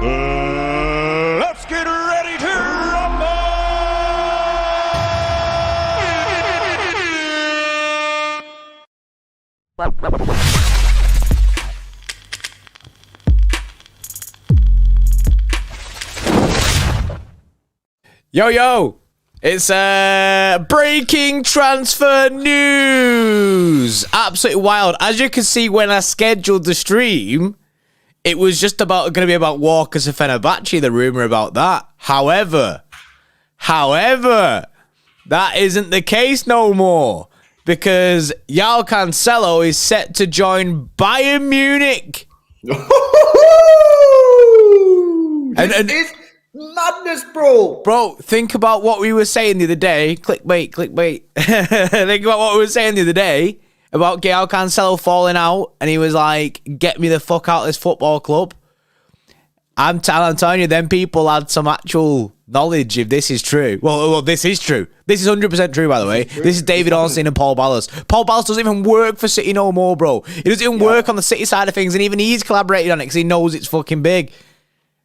Let's get ready to rumble! Yo, it's breaking transfer news. Absolutely wild. As you can see, when I scheduled the stream, it was just going to be about Walker to Fenerbahce, the rumor about that. However, that isn't the case no more, because João Cancelo is set to join Bayern Munich. This is madness, bro. Bro, think about what we were saying the other day. Clickbait. Think about what we were saying the other day about João Cancelo falling out, and he was like, "Get me the fuck out of this football club." I'm telling you, them people had some actual knowledge if this is true. Well, this is true. This is 100% true, by the way. This is David Ornstein and Paul Ballas. Paul Ballas doesn't even work for City no more, bro. He doesn't even work on the City side of things, and even he's collaborated on it because he knows it's fucking big.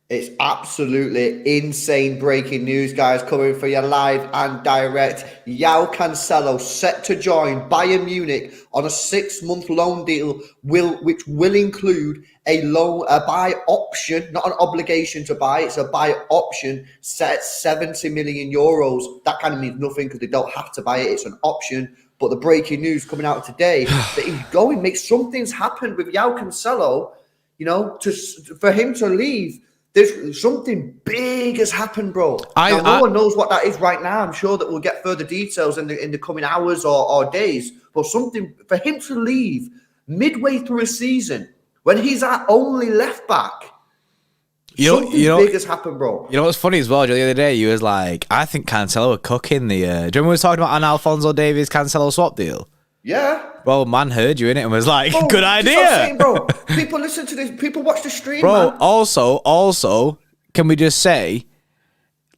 It's absolutely insane breaking news, guys, coming for you live and direct. João Cancelo set to join Bayern Munich on a 6-month loan deal, which will include a buy option, not an obligation to buy. It's a buy option set at 70 million euros. That kind of means nothing because they don't have to buy it. It's an option. But the breaking news coming out today that he's going, makes something's happened with João Cancelo, you know, for him to leave. There's something big has happened, bro. No one knows what that is right now. I'm sure that we'll get further details in the coming hours or days. But something for him to leave midway through a season when he's our only left back. Something big has happened, bro. You know what's funny as well? The other day, you was like, I think Cancelo would cook in the. Do you remember we were talking about an Alphonso Davies Cancelo swap deal? Yeah. Bro, man heard you in it and was like, bro, good idea. Saying, bro. People listen to this. People watch the stream, bro, man. Also, can we just say,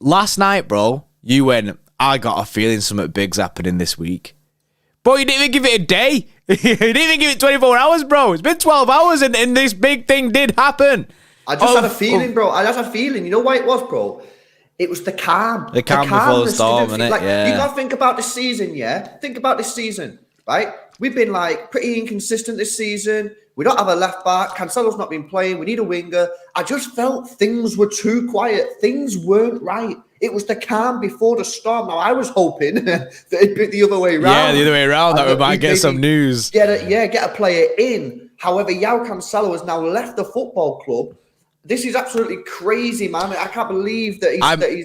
last night, bro, you went, I got a feeling something big's happening this week. Bro, you didn't even give it a day. You didn't even give it 24 hours, bro. It's been 12 hours and this big thing did happen. I just had a feeling, bro. I just had a feeling. You know why it was, bro? It was the calm. The calm before the storm, innit? Like, yeah. You got to think about this season, yeah? Think about this season, right? We've been, like, pretty inconsistent this season. We don't have a left back. Cancelo's not been playing. We need a winger. I just felt things were too quiet. Things weren't right. It was the calm before the storm. Now, I was hoping that it'd be the other way around. Yeah, the other way around. That we might get some news. Get a player in. However, João Cancelo has now left the football club. This is absolutely crazy, man. I can't believe that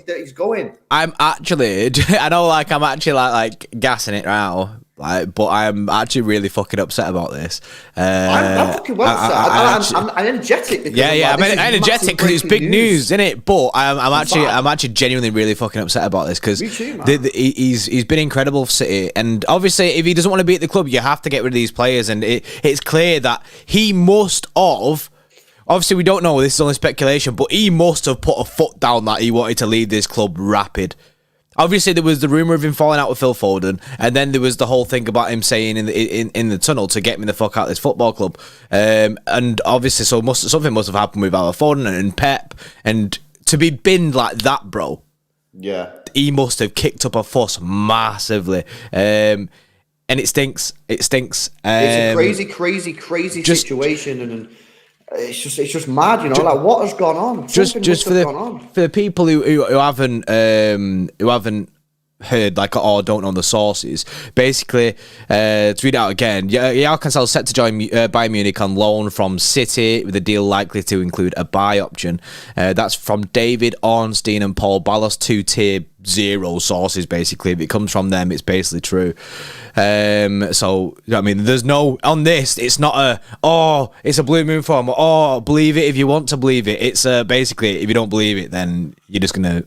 he's going. I'm actually, I know, like, I'm actually like gassing it now. Like, but I'm actually really fucking upset about this. I'm fucking well upset. I'm energetic. I'm energetic because it's big news, isn't it? But I'm actually genuinely really fucking upset about this because he's been incredible for City, and obviously if he doesn't want to be at the club, you have to get rid of these players, and it's clear that he must have. Obviously, we don't know. This is only speculation, but he must have put a foot down that he wanted to leave this club rapid. Obviously, there was the rumour of him falling out with Phil Foden, and then there was the whole thing about him saying in the tunnel to get me the fuck out of this football club. And obviously, something must have happened with our Foden and Pep, and to be binned like that, bro. Yeah, he must have kicked up a fuss massively, and it stinks. It's a crazy situation, and it's just mad, you know. Like, what has gone on? Just for the people who haven't heard, like, or don't know the sources, basically, to read out again, João Cancelo set to join Bayern Munich on loan from City with a deal likely to include a buy option. That's from David Ornstein and Paul Ballas, 2-tier 0 sources. Basically, if it comes from them, it's basically true. So I mean, there's no on this. It's not it's a blue moon form. Believe it if you want to believe it. It's basically, if you don't believe it, then you're just gonna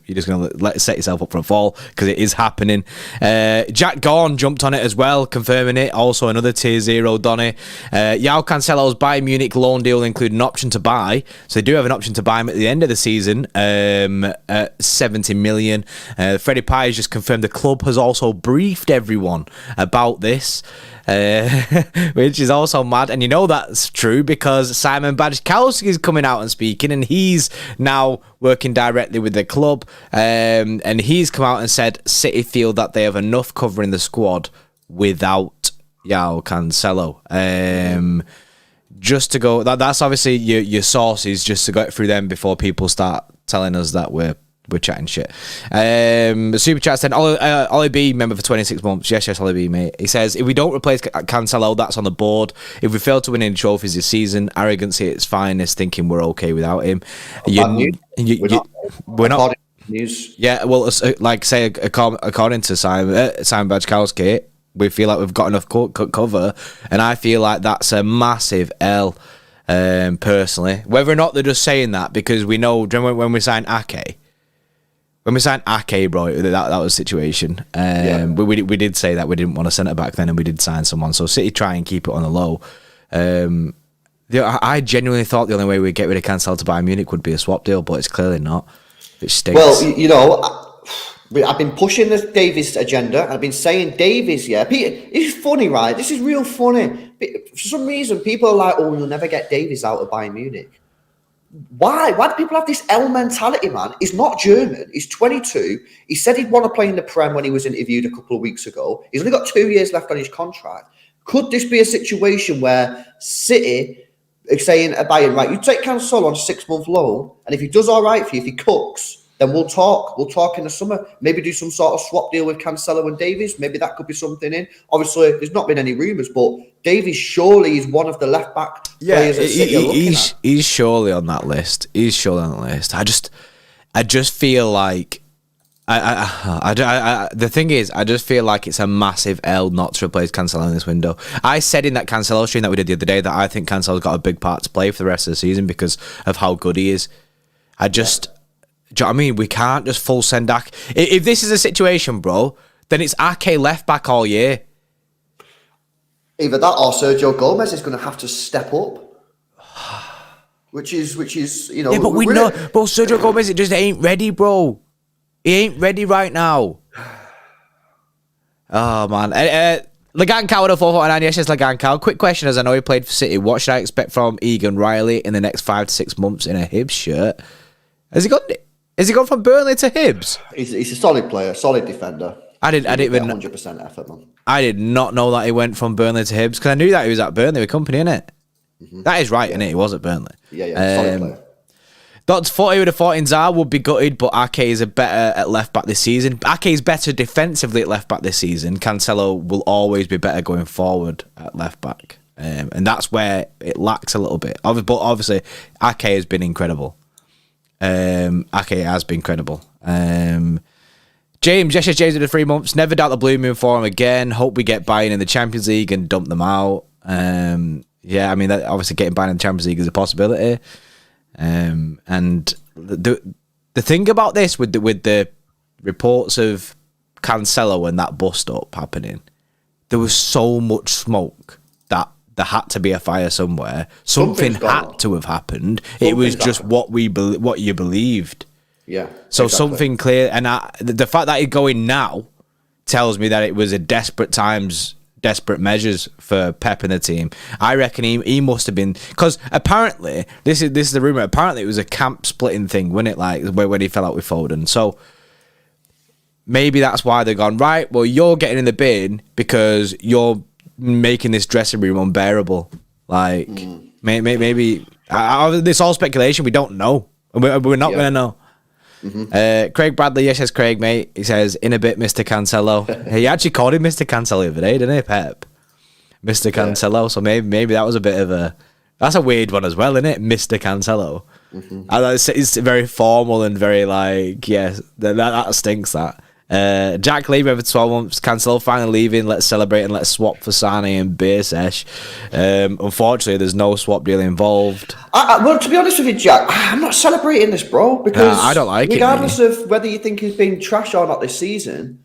set yourself up for a fall, because it is happening. Jack Gorn jumped on it as well, confirming it. Also another tier 0 Donny. João Cancelo's Bayern Munich loan deal include an option to buy. So they do have an option to buy him at the end of the season at 70 million. Freddie Pye has just confirmed the club has also briefed everyone about this, which is also mad. And you know that's true because Simon Bajkowski is coming out and speaking, and he's now working directly with the club. And he's come out and said City feel that they have enough cover in the squad without João Cancelo. Just to go, that's obviously your sources, just to go through them before people start telling us that we're chatting shit. Super chat said Ollie B, member for 26 months. Yes, Ollie B, mate. He says, if we don't replace Cancelo, that's on the board. If we fail to win any trophies this season, arrogance at its finest, thinking we're okay without him. We're not. News. Yeah, well, like say, according to Simon Bajkowski, we feel like we've got enough cover, and I feel like that's a massive L, personally. Whether or not they're just saying that because we know when we signed Ake, bro, that was the situation. We did say that we didn't want a centre back then, and we did sign someone. So City try and keep it on the low. I genuinely thought the only way we'd get rid of Cancelo to Bayern Munich would be a swap deal, but it's clearly not. It stinks. Well, I've been pushing the Davies agenda. I've been saying Davies, yeah. It's funny, right? This is real funny. For some reason, people are like, oh, you'll never get Davies out of Bayern Munich. Why? Why do people have this L mentality, man? He's not German. He's 22. He said he'd want to play in the Prem when he was interviewed a couple of weeks ago. He's only got 2 years left on his contract. Could this be a situation where City are saying at Bayern, right, you take Cancelo on a 6-month loan, and if he does all right for you, if he cooks, then we'll talk. We'll talk in the summer. Maybe do some sort of swap deal with Cancelo and Davies. Maybe that could be something in. Obviously, there's not been any rumours, but Davies surely is one of the left-back players that City are looking at. He's surely on that list. I just feel like... the thing is, I just feel like it's a massive L not to replace Cancelo in this window. I said in that Cancelo stream that we did the other day that I think Cancelo's got a big part to play for the rest of the season because of how good he is. Do you know what I mean? We can't just full send Ake. If this is a situation, bro, then it's Ake left back all year. Either that or Sergio Gomez is going to have to step up. Which is you know. Yeah, but we know. But Sergio Gomez, it just ain't ready, bro. He ain't ready right now. Oh man. Lagan Cow with a 449. Yes, Lagan Cow. Quick question, as I know he played for City. What should I expect from Egan Riley in the next 5 to 6 months in a Hibs shirt? Has he gone from Burnley to Hibs? He's a solid player, solid defender. I didn't even 100% effort, man. I did not know that he went from Burnley to Hibs because I knew that he was at Burnley with company, innit? Mm-hmm. That is right, innit? He was at Burnley. Yeah, solid player. Dr. 40 would have thought Inzar would be gutted, but Ake is better at left back this season. Ake is better defensively at left back this season. Cancelo will always be better going forward at left back, and that's where it lacks a little bit. But obviously, Ake has been incredible. Ake has been credible. James with the 3 months. Never doubt the blue moon for him again. Hope we get Bayern in the Champions League and dump them out. Yeah, I mean, obviously getting Bayern in the Champions League is a possibility. And the thing about this with the reports of Cancelo and that bust up happening, there was so much smoke that there had to be a fire somewhere. Something had to have happened. It was just what you believed. Yeah. So exactly. Something clear, and the fact that he's going now tells me that it was a desperate measures for Pep and the team. I reckon he must have been, because apparently this is the rumor. Apparently it was a camp splitting thing, wasn't it? Like when he fell out with Foden. So maybe that's why they're gone, right, well, you're getting in the bin because you're making this dressing room unbearable. Like maybe this all speculation. We don't know. We're not going to know. Mm-hmm. Craig Bradley, yes, says Craig, mate. He says, in a bit, Mr. Cancelo. He actually called him Mr. Cancelo the other day, didn't he, Pep? Mr. Cancelo. So maybe that was a bit of that's a weird one as well, isn't it? Mr. Cancelo. Mm-hmm. It's very formal and very like, yes, that stinks, that. Jack Lee over 12 months. Cancelo finally leaving. Let's celebrate and let's swap for Sane and Beersesh. Unfortunately, there's no swap deal involved. Well, to be honest with you, Jack, I'm not celebrating this, bro, because I don't like regardless of whether you think he's been trash or not this season,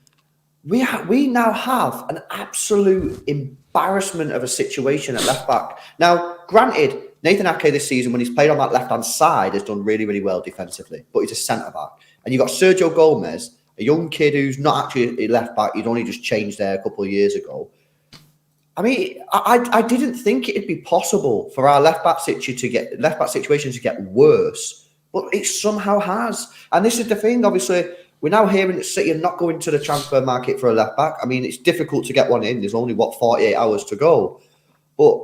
we now have an absolute embarrassment of a situation at left back. Now, granted, Nathan Ake this season, when he's played on that left hand side, has done really, really well defensively, but he's a centre back, and you've got Sergio Gomez. a young kid who's not actually a left back. He'd only just changed there a couple of years ago. I mean, I didn't think it'd be possible for our left back situation to get worse, but it somehow has. And this is the thing. Obviously, we're now hearing that City are not going to the transfer market for a left back. I mean, it's difficult to get one in. There's only 48 hours to go. But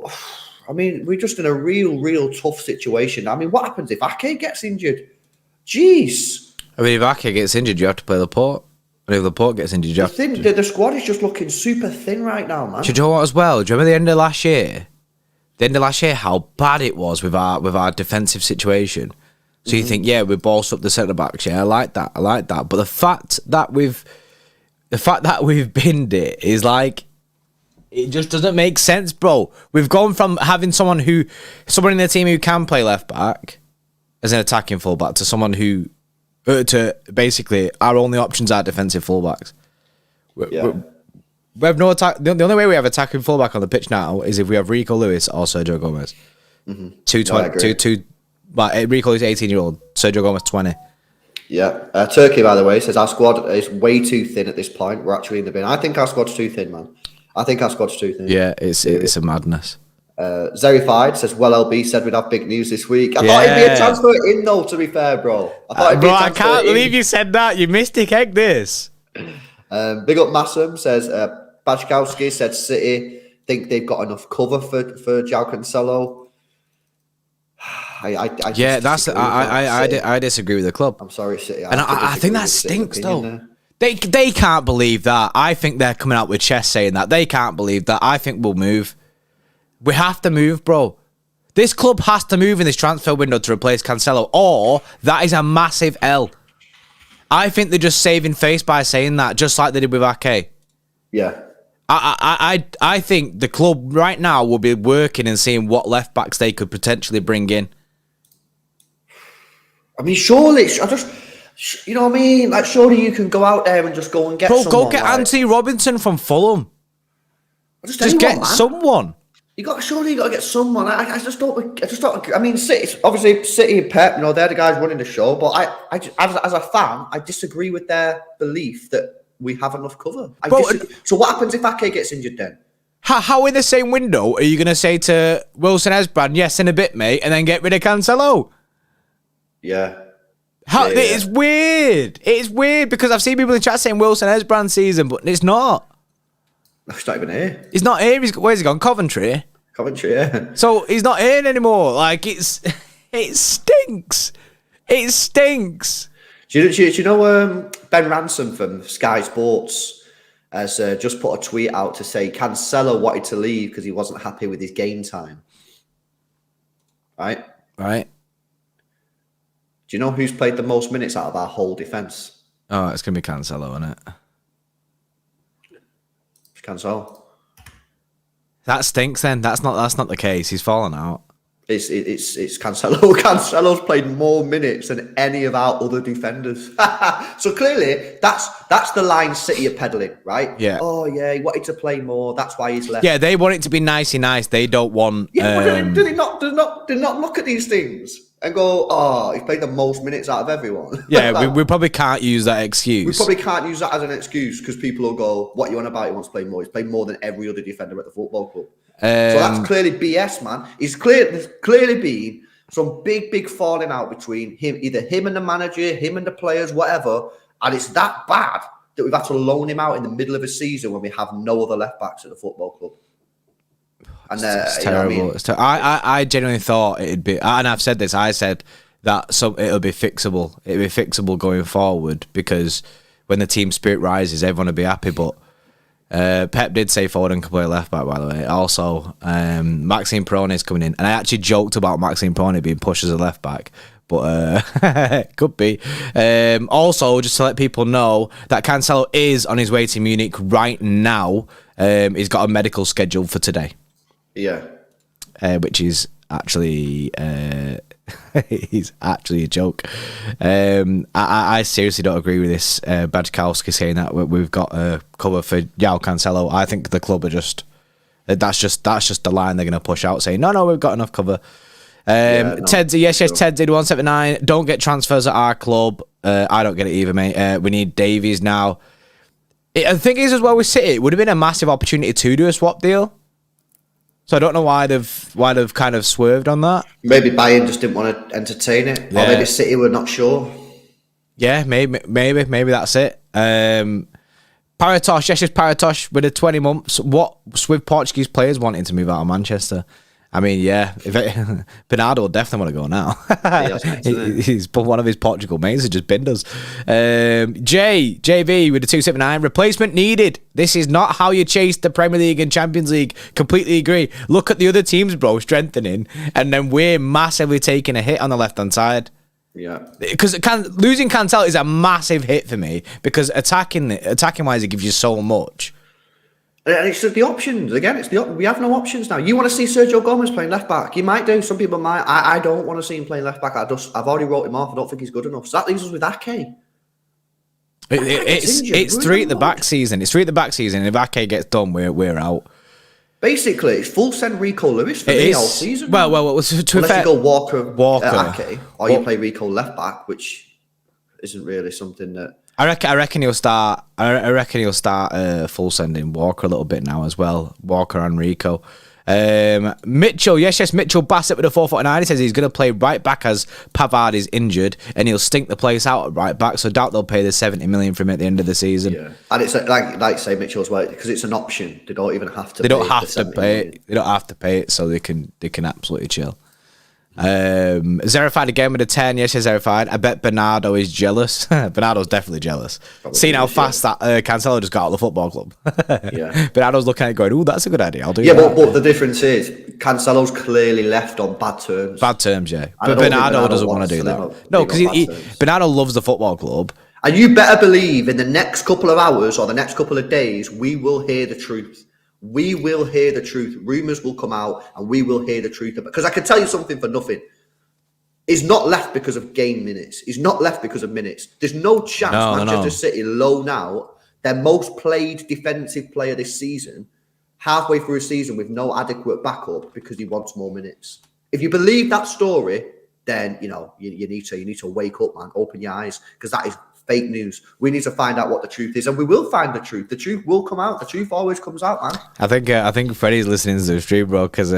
I mean, we're just in a real tough situation. I mean, what happens if Ake gets injured? Jeez. I mean, if Ake gets injured, you have to play Laporte. And if Laporte gets injured, you have to... The squad is just looking super thin right now, man. Do you know what as well? Do you remember the end of last year? The end of last year, how bad it was with our defensive situation. So you think, yeah, we bossed up the centre backs. Yeah, I like that. But the fact that we've binned it is like, it just doesn't make sense, bro. We've gone from having someone in the team who can play left back as an attacking fullback to someone who, to basically our only options are defensive fullbacks. We have no attack. The only way we have attacking fullback on the pitch now is if we have Rico Lewis or Sergio Gomez. Rico Lewis 18-year-old, Sergio Gomez 20. Yeah, Turkey, by the way, says our squad is way too thin at this point. We're actually in the bin. I think our squad's too thin, man. Yeah, it's a madness. Zerified says, well, LB said we'd have big news this week. I thought it'd be a transfer in, though, to be fair, bro. I can't believe you said that. You mystic egg this. Big up Massam says, Bajkowski said City think they've got enough cover for João Cancelo. I disagree with the club. I'm sorry, City. I think that stinks, though. They can't believe that. I think they're coming out with chest saying that. They can't believe that. I think we'll move. We have to move, bro. This club has to move in this transfer window to replace Cancelo, or that is a massive L. I think they're just saving face by saying that, just like they did with Ake. Yeah. I think the club right now will be working and seeing what left backs they could potentially bring in. I mean, surely, you know what I mean? Like, surely you can go out there and just go and get someone. Go get Anthony Robinson from Fulham. Just get someone. Surely you got to get someone. I just don't. I mean, City and Pep, you know, they're the guys running the show. But as a fan, I disagree with their belief that we have enough cover. So what happens if Ake gets injured then? How in the same window are you going to say to Wilson Esbrand, yes, in a bit, mate, and then get rid of Cancelo? Yeah. It's weird. It's weird because I've seen people in chat saying Wilson Esbrand season, but it's not. He's not even here. He's not here. Where's he gone? Coventry, yeah. So he's not here anymore. Like, it stinks. It stinks. Do you know Ben Ransom from Sky Sports has just put a tweet out to say Cancelo wanted to leave because he wasn't happy with his game time. Right. Do you know who's played the most minutes out of our whole defence? Oh, it's going to be Cancelo, isn't it? It's Cancelo. That stinks then. That's not the case. He's fallen out. It's Cancelo. Cancelo's played more minutes than any of our other defenders. So clearly, that's the line City are peddling, right? Yeah. Oh yeah, he wanted to play more. That's why he's left. Yeah, they want it to be nicey nice. They don't want. Yeah, but do they not look at these things and go, oh, he's played the most minutes out of everyone? Yeah, we probably can't use that excuse. We probably can't use that as an excuse because people will go, what you on about? He wants to play more. He's played more than every other defender at the football club. So that's clearly BS, man. There's clearly been some big falling out between either him and the manager, him and the players, whatever. And it's that bad that we've had to loan him out in the middle of a season when we have no other left backs at the football club. And it's terrible. You know what I mean? I genuinely thought it'd be, and I've said this. I said that it'll be fixable. It'll be fixable going forward because when the team spirit rises, everyone will be happy. But Pep did say Foden can play left back, by the way. Also, Maxime Perrone is coming in. And I actually joked about Maxime Perrone being pushed as a left back. But could be. Also, just to let people know that Cancelo is on his way to Munich right now. He's got a medical scheduled for today. Yeah. Which is actually... he's actually a joke. I seriously don't agree with this. Bajkowski saying that we've got a cover for João Cancelo. I think the club are that's just the line they're going to push out, saying no, we've got enough cover. Ted did 179. Don't get transfers at our club. I don't get it either, mate. We need Davies now. The thing is, as well, with City, it would have been a massive opportunity to do a swap deal. So I don't know why they've kind of swerved on that. Maybe Bayern just didn't want to entertain it, or maybe City were not sure. Yeah, maybe that's it. Paratosh, yes, just Paratosh with the 20 months. What with Portuguese players wanting to move out of Manchester? I mean, yeah, Bernardo will definitely want to go now. He's one of his Portugal mates who just binned us. JV with the 279. Replacement needed. This is not how you chase the Premier League and Champions League. Completely agree. Look at the other teams, bro, strengthening, and then we're massively taking a hit on the left-hand side. Yeah, because losing Cancelo is a massive hit for me because attacking wise, it gives you so much. And it's the options again. We have no options now. You want to see Sergio Gomez playing left back? You might do. Some people might. I don't want to see him playing left back. I've already wrote him off. I don't think he's good enough. So that leaves us with Ake. It's 3 at the back season. It's 3 at the back season. And if Ake gets done, we're out. Basically, it's full send Rico Lewis for me all season. Well, to unless you go Walker. Ake, or you Well, play Rico left back, which isn't really something that. I reckon he'll start. I reckon he'll start full sending Walker a little bit now as well. Walker and Rico. Mitchell, yes, Mitchell Bassett with a 449. He says he's going to play right back as Pavard is injured, and he'll stink the place out at right back. So I doubt they'll pay the 70 million for him at the end of the season. Yeah, and it's like say Mitchell as well, because it's an option. They don't even have to. They don't have to pay it. They don't have to pay it, so they can absolutely chill. Zerified again with a 10. Yes, Zerified. I bet Bernardo is jealous. Bernardo's definitely jealous. Probably seeing how fast that Cancelo just got out of the football club. Yeah, Bernardo's looking at it going, "Ooh, that's a good idea. I'll do." Yeah, but the difference is Cancelo's clearly left on bad terms. Bad terms, yeah. But Bernardo doesn't want to do that. No, because Bernardo loves the football club. And you better believe in the next couple of hours or the next couple of days, we will hear the truth. We will hear the truth. Rumours will come out and we will hear the truth. Because I can tell you something for nothing. He's not left because of game minutes. He's not left because of minutes. There's no chance Manchester City loan out their most played defensive player this season, halfway through a season with no adequate backup because he wants more minutes. If you believe that story, then you need to wake up, man. Open your eyes, because that is fake news. We need to find out what the truth is, and we will find the truth. The truth will come out. The truth always comes out, man. I think Freddie's listening to the stream, bro, because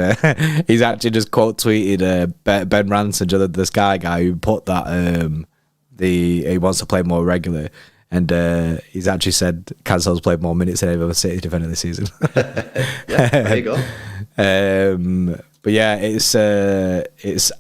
he's actually just quote tweeted Ben Ranson, the Sky guy, who put that he wants to play more regularly, and he's actually said Cancelo's played more minutes than any other City defender this season. Yeah, there you go. But yeah, it's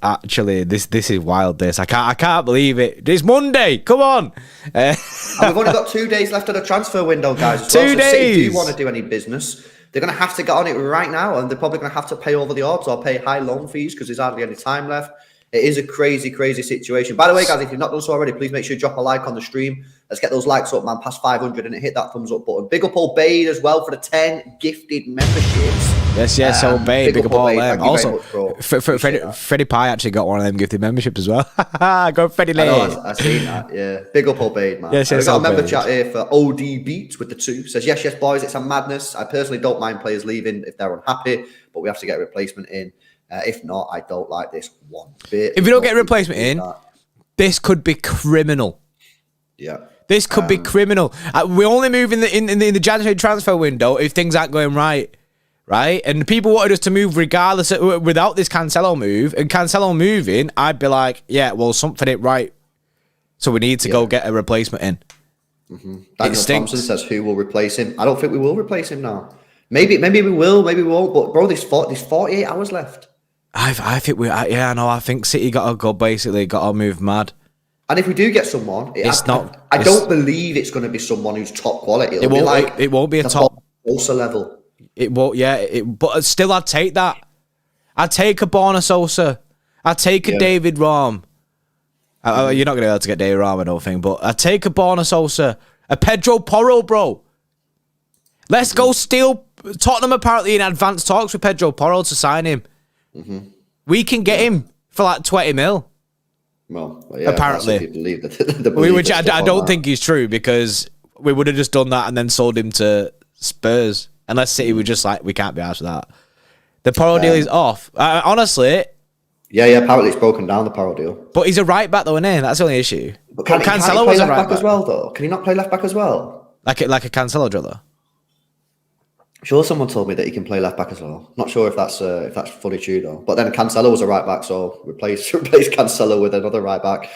actually this is wild. I can't believe it. It's Monday. Come on. And we've only got 2 days left of the transfer window, guys. As 2 well. So days. City do want to do any business, they're going to have to get on it right now, and they're probably going to have to pay over the odds or pay high loan fees because there's hardly any time left. It is a crazy, crazy situation. By the way, guys, if you've not done so already, please make sure you drop a like on the stream. Let's get those likes up, man, past 500, and hit that thumbs up button. Big up Obeyed as well for the 10 gifted memberships. Yes, Obeyed. Big up all them. Also, much, Freddie Pie actually got one of them gifted memberships as well. Go Freddie Lee. I've seen that, yeah. Big up Obeyed, man. Yes, We've got a member chat here for OD Beats with the 2. Says, yes, boys, it's a madness. I personally don't mind players leaving if they're unhappy, but we have to get a replacement in. If not, I don't like this one bit. If you don't get a replacement in, this could be criminal. Yeah. This could be criminal. We only move in the January transfer window if things aren't going right. And people wanted us to move regardless without this Cancelo move. And Cancelo moving, I'd be like, yeah, well, something ain't right. So we need to go get a replacement in. Mm-hmm. Daniel Thompson says, who will replace him? I don't think we will replace him now. Maybe we will, maybe we won't. But bro, there's 48 hours left. I think I think City got to move mad. And if we do get someone, I don't believe it's going to be someone who's top quality. It won't be a top Sosa level. It won't. Yeah, but still, I'd take that. I'd take a Borna Sosa. I'd take a David Raum. You're not going to be able to get David Raum, I don't think. But I'd take a Borna Sosa, a Pedro Porro, bro. Let's go steal. Tottenham apparently in advanced talks with Pedro Porro to sign him. Mm-hmm. We can get him for like 20 mil. Well, yeah, apparently. Which I don't think is true, because we would have just done that and then sold him to Spurs. Unless City were just like, we can't be asked for that. The Porro deal is off. Honestly. Yeah, apparently it's broken down, the Porro deal. But he's a right back though, isn't he? That's the only issue. But can he play left back as well, though? Can he not play left back as well? Like a Cancelo driller? Sure, someone told me that he can play left back as well. Not sure if that's fully true though. But then Cancelo was a right back, so replace Cancelo with another right back.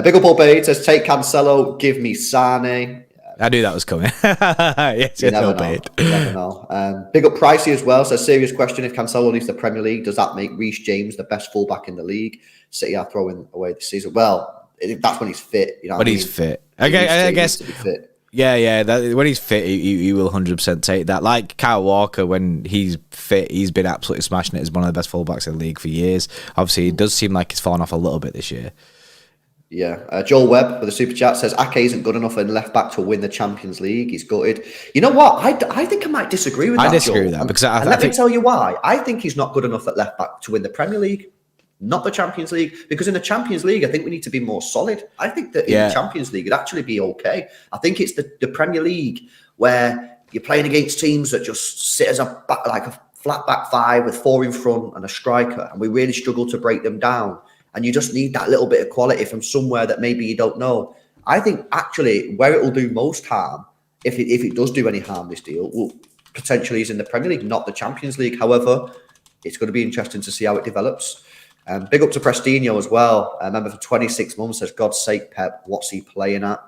Big up Obey says take Cancelo, give me Sane. I knew that was coming. Yes, you never know. You never know. Big up Pricey as well. Says serious question: if Cancelo leaves the Premier League, does that make Reece James the best fullback in the league? City are throwing away this season. Well, that's when he's fit. You know, when he's fit. I guess. To be fit. Yeah. When he's fit, he will 100% take that. Like Kyle Walker, when he's fit, he's been absolutely smashing it as one of the best fullbacks in the league for years. Obviously, it does seem like he's fallen off a little bit this year. Yeah. Joel Webb with a super chat says Ake isn't good enough in left back to win the Champions League. He's gutted. You know what? I think I might disagree with that. I disagree with that because let me tell you why. I think he's not good enough at left back to win the Premier League. Not the Champions League, because in the Champions League, I think we need to be more solid. I think that in the Champions League, it'd actually be okay. I think it's the Premier League where you're playing against teams that just sit as a flat back five with four in front and a striker, and we really struggle to break them down. And you just need that little bit of quality from somewhere that maybe you don't know. I think actually where it will do most harm, if it does do any harm, this deal, will potentially is in the Premier League, not the Champions League. However, it's going to be interesting to see how it develops. Big up to Prestino as well. I remember for 26 months, says, God's sake, Pep, what's he playing at?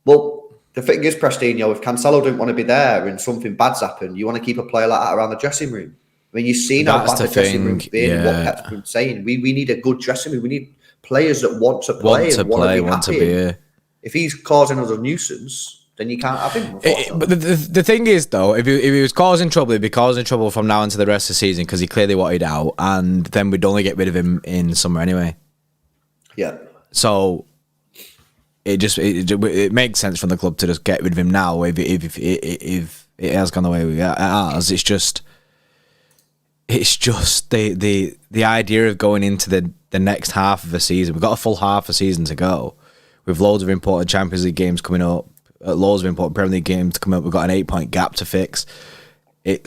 Well, the thing is, Prestino, if Cancelo didn't want to be there and something bad's happened, you want to keep a player like that around the dressing room. I mean, you've seen how bad the dressing room's been, what Pep's been saying. We need a good dressing room. We need players that want to play and want to be happy. If he's causing us a nuisance, then you can't have him. But the thing is, though, if he was causing trouble, he'd be causing trouble from now into the rest of the season because he clearly wanted out, and then we'd only get rid of him in summer anyway. Yeah. So it makes sense from the club to just get rid of him now if it has gone the way it has. It's just the idea of going into the next half of the season. We've got a full half a season to go with loads of important Champions League games coming up. Loads of important Premier League games to come up. We've got an 8-point gap to fix. I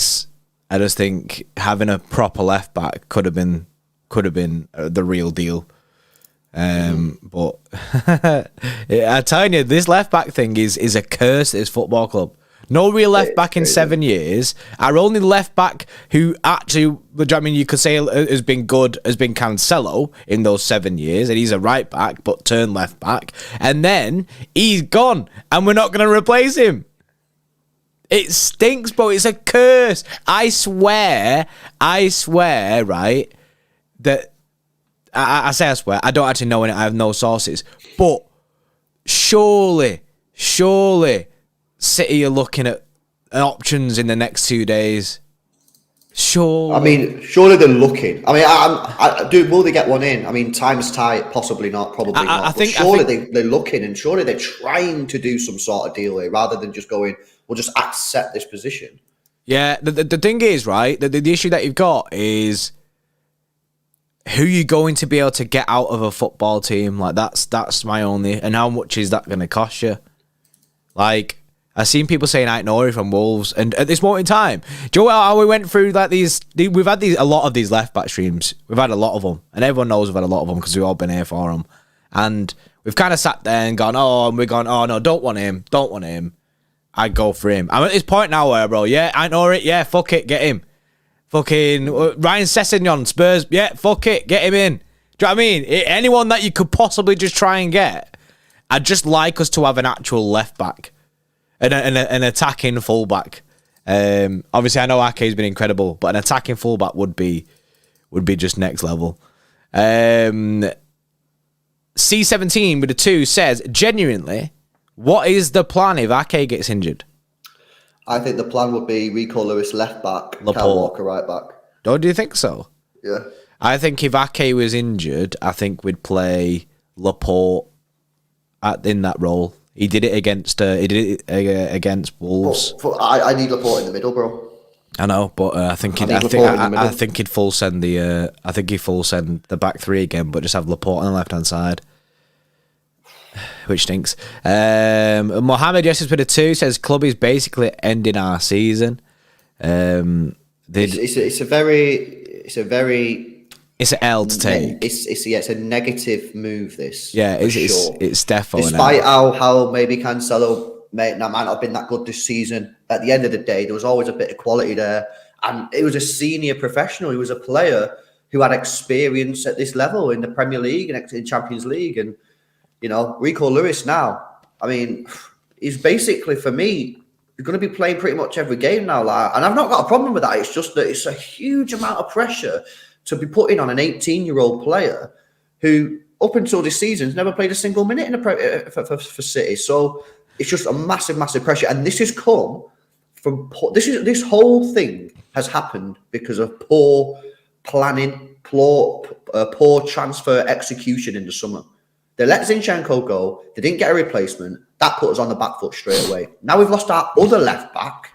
just think having a proper left back could have been the real deal. But I'm telling you, this left back thing is a curse at this football club. No real left back in 7 years. Our only left back who actually, I mean, you could say has been good has been Cancelo in those 7 years, and he's a right back but turned left back, and then he's gone, and we're not going to replace him. It stinks, bro. It's a curse. I swear, right, that I say I swear. I don't actually know it. I have no sources, but surely. City are looking at options in the next 2 days. Sure. I mean, surely they're looking. I mean, will they get one in? I mean, time's tight. Possibly not. Probably not. I think they're looking, and surely they're trying to do some sort of deal here, rather than just going, we'll just accept this position. Yeah. The thing is, right, the issue that you've got is who you going to be able to get out of a football team. Like, that's my only... And how much is that going to cost you? Like... I've seen people saying Aït-Nouri from Wolves, and at this moment in time, do you know how we went through like these? We've had a lot of these left back streams. We've had a lot of them, and everyone knows we've had a lot of them because we've all been here for them. And we've kind of sat there and gone, oh no, don't want him. I'd go for him. I'm at this point now where, bro, Aït-Nouri, yeah, fuck it, get him. Fucking Ryan Sessegnon, Spurs, yeah, fuck it, get him in. Do you know what I mean? Anyone that you could possibly just try and get, I'd just like us to have an actual left back. An attacking fullback. Obviously, I know Ake's been incredible, but an attacking fullback would be just next level. C17 with a 2 says, genuinely, what is the plan if Ake gets injured? I think the plan would be Rico Lewis left back, Kyle Walker right back. Oh, do you think so? Yeah. I think if Ake was injured, I think we'd play Laporte in that role. He did it against Wolves. I need Laporte in the middle, bro. I know, but I think he'd full send the back three again, but just have Laporte on the left hand side, which stinks. Mohammed Yesses with a 2 says club is basically ending our season. It's a very It's an L to take. It's a negative move. This, yeah, for sure. It's definitely. Despite how maybe Cancelo might not have been that good this season, at the end of the day, there was always a bit of quality there, and it was a senior professional. He was a player who had experience at this level in the Premier League and in Champions League, and Rico Lewis now. I mean, he's basically, for me, you're going to be playing pretty much every game now, and I've not got a problem with that. It's just that it's a huge amount of pressure to be putting on an 18-year-old player who, up until this season, has never played a single minute for City. So it's just a massive, massive pressure. And this has come from this whole thing has happened because of poor planning, poor transfer execution in the summer. They let Zinchenko go. They didn't get a replacement. That put us on the back foot straight away. Now we've lost our other left back,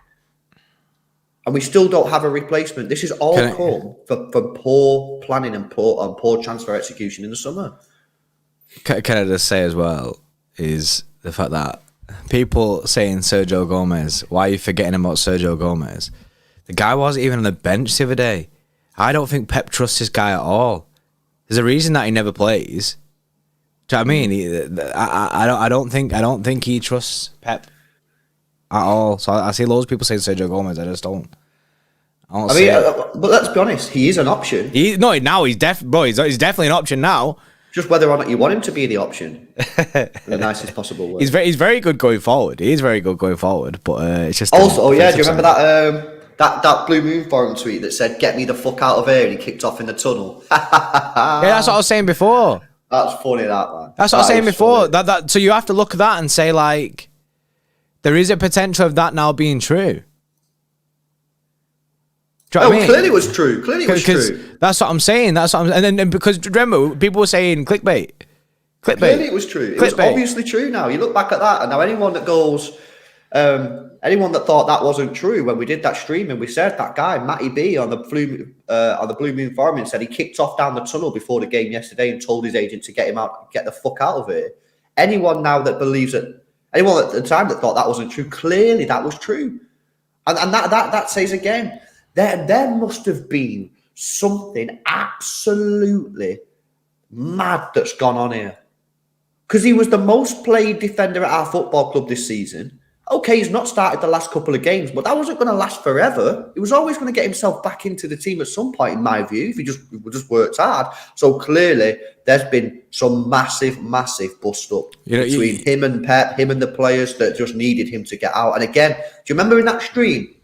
and we still don't have a replacement. This is all come from poor planning and poor transfer execution in the summer. Can I just say as well is the fact that people saying Sergio Gomez, why are you forgetting about Sergio Gomez? The guy wasn't even on the bench the other day. I don't think Pep trusts this guy at all. There's a reason that he never plays. Do you know what I mean? I don't think he trusts Pep at all. So I see loads of people saying Sergio Gomez. I just don't. But let's be honest, he is an option. He's definitely an option now. Just whether or not you want him to be the option in the nicest possible way. He's very good going forward. He is very good going forward, but it's just also. Do you remember that Blue Moon Forum tweet that said "Get me the fuck out of here" and he kicked off in the tunnel? Yeah, that's what I was saying before. That's funny, that man. That's what I was saying before. That so you have to look at that and say, like, there is a potential of that now being true. Do you know what I mean? Clearly it was true. Clearly it was true. That's what I'm saying. And then because remember, people were saying clickbait. Clearly it was true. It was obviously true now. You look back at that, and now anyone that goes, anyone that thought that wasn't true when we did that stream and we said that guy, Matty B, on the Blue Moon Forum, and said he kicked off down the tunnel before the game yesterday and told his agent to get him out, get the fuck out of here. Anyone now that believes it, anyone at the time that thought that wasn't true, clearly that was true. And that says again, there must have been something absolutely mad that's gone on here. Because he was the most played defender at our football club this season. Okay, he's not started the last couple of games, but that wasn't going to last forever. He was always going to get himself back into the team at some point, in my view, if he just worked hard. So clearly, there's been some massive, massive bust up between him and Pep, him and the players that just needed him to get out. And again, do you remember in that stream?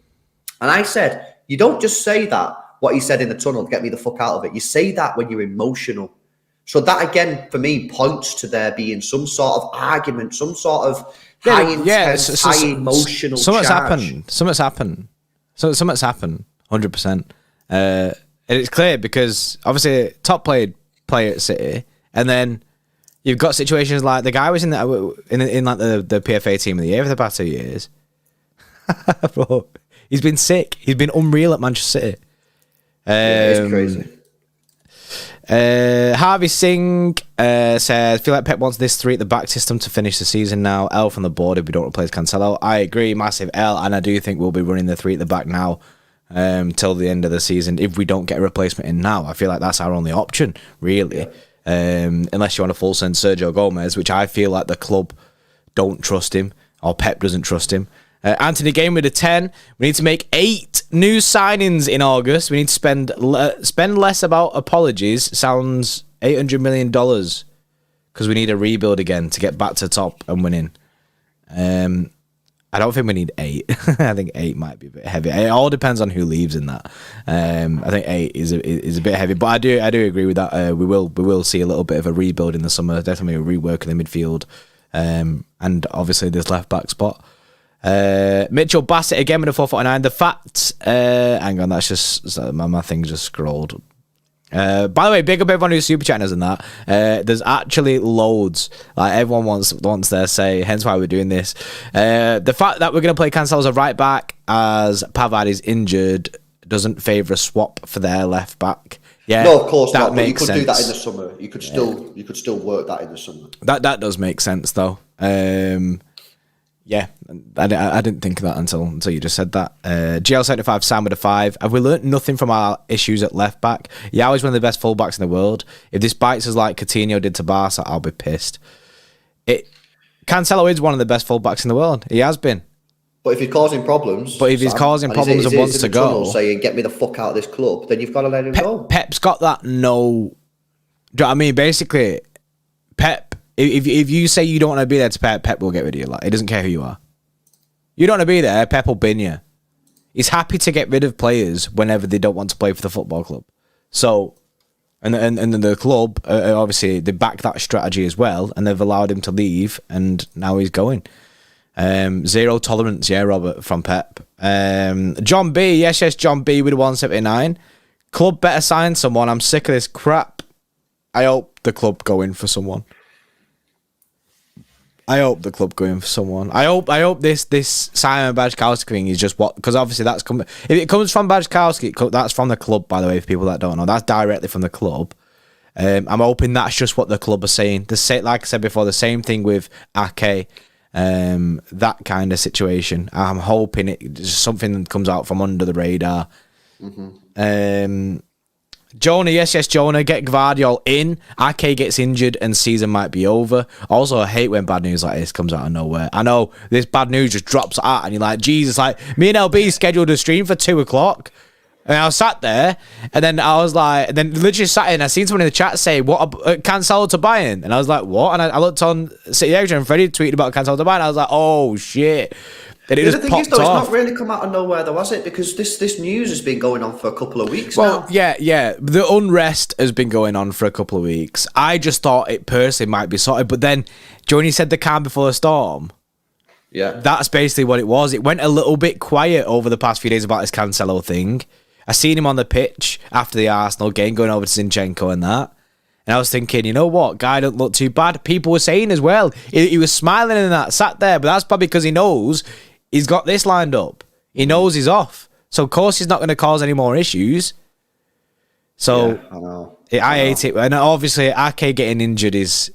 And I said, you don't just say that, what he said in the tunnel, get me the fuck out of it. You say that when you're emotional. So that, again, for me, points to there being some sort of argument, some sort of high intense, high emotional something's charge. Something's happened, 100%. And it's clear because, obviously, top player at City, and then you've got situations like the guy was in like the PFA team of the year for the past 2 years. Bro, he's been sick. He's been unreal at Manchester City. It's crazy. Harvey Singh says, feel like Pep wants this 3 at the back system to finish the season now. L from the board if we don't replace Cancelo. I agree, massive L, and I do think we'll be running the 3 at the back now till the end of the season if we don't get a replacement in now. I feel like that's our only option, really. Unless you want a full send Sergio Gomez, which I feel like the club don't trust him, or Pep doesn't trust him. Anthony Game with a 10. We need to make 8 new signings in August. We need to spend less about apologies. Sounds $800 million because we need a rebuild again to get back to top and winning. I don't think we need 8. I think 8 might be a bit heavy. It all depends on who leaves in that. I think 8 is a bit heavy, but I do agree with that. We will see a little bit of a rebuild in the summer. Definitely a rework in the midfield, and obviously this left back spot. Mitchell Bassett again with a 449. The fact, hang on, that's just my thing just scrolled. By the way, big up everyone who's super chatting us and that. There's actually loads. Like everyone wants their say. Hence why we're doing this. The fact that we're going to play Cancelo as a right back as Pavard is injured doesn't favour a swap for their left back. Yeah, no, of course that not. But you could sense. do that in the summer. You could still work that in the summer. That does make sense though. Yeah, I didn't think of that until you just said that. GL75 Sam with a 5. Have we learnt nothing from our issues at left back? Yao is one of the best fullbacks in the world. If this bites us like Coutinho did to Barca, I'll be pissed. Cancelo is one of the best fullbacks in the world. He has been. But if he's causing problems, and wants to go, saying "Get me the fuck out of this club," then you've got to let him go. Pep's got that. No, do you know what I mean? Basically, Pep. If you say you don't want to be there to Pep will get rid of you. Like, he doesn't care who you are. You don't want to be there, Pep will bin you. He's happy to get rid of players whenever they don't want to play for the football club. So, and the club, obviously, they back that strategy as well, and they've allowed him to leave, and now he's going. Zero tolerance, yeah, Robert, from Pep. John B, yes, John B with a 179. Club better sign someone. I'm sick of this crap. I hope the club go in for someone. I hope this Simon Bajkowski thing is just what, because obviously that's coming. If it comes from Bajkowski, that's from the club, by the way, for people that don't know. That's directly from the club. I'm hoping that's just what the club are saying. Like I said before, the same thing with Ake, that kind of situation. I'm hoping it's something that comes out from under the radar. Jonah, yes, Jonah, get Gvardiol in. Ake gets injured and season might be over. Also, I hate when bad news like this comes out of nowhere. I know this bad news just drops out and you're like, Jesus, like, me and LB scheduled a stream for 2 o'clock. And I was sat there, and then I was like, and then literally sat in, I seen someone in the chat say, what, Cancelo to Bayern? And I was like, what? And I looked on City Extra and Freddie tweeted about Cancelo to Bayern. I was like, oh, shit. And the thing is, though, it's not really come out of nowhere, though, has it? Because this news has been going on for a couple of weeks now. Yeah. The unrest has been going on for a couple of weeks. I just thought it personally might be sorted. But then, Johnny said the calm before the storm. Yeah. That's basically what it was. It went a little bit quiet over the past few days about this Cancelo thing. I seen him on the pitch after the Arsenal game going over to Zinchenko and that. And I was thinking, you know what? Guy don't look too bad. People were saying as well. He was smiling and that, sat there. But that's probably because he knows he's got this lined up. He knows he's off. So, of course, he's not going to cause any more issues. So, yeah, I hate it. And obviously, Ake getting injured is...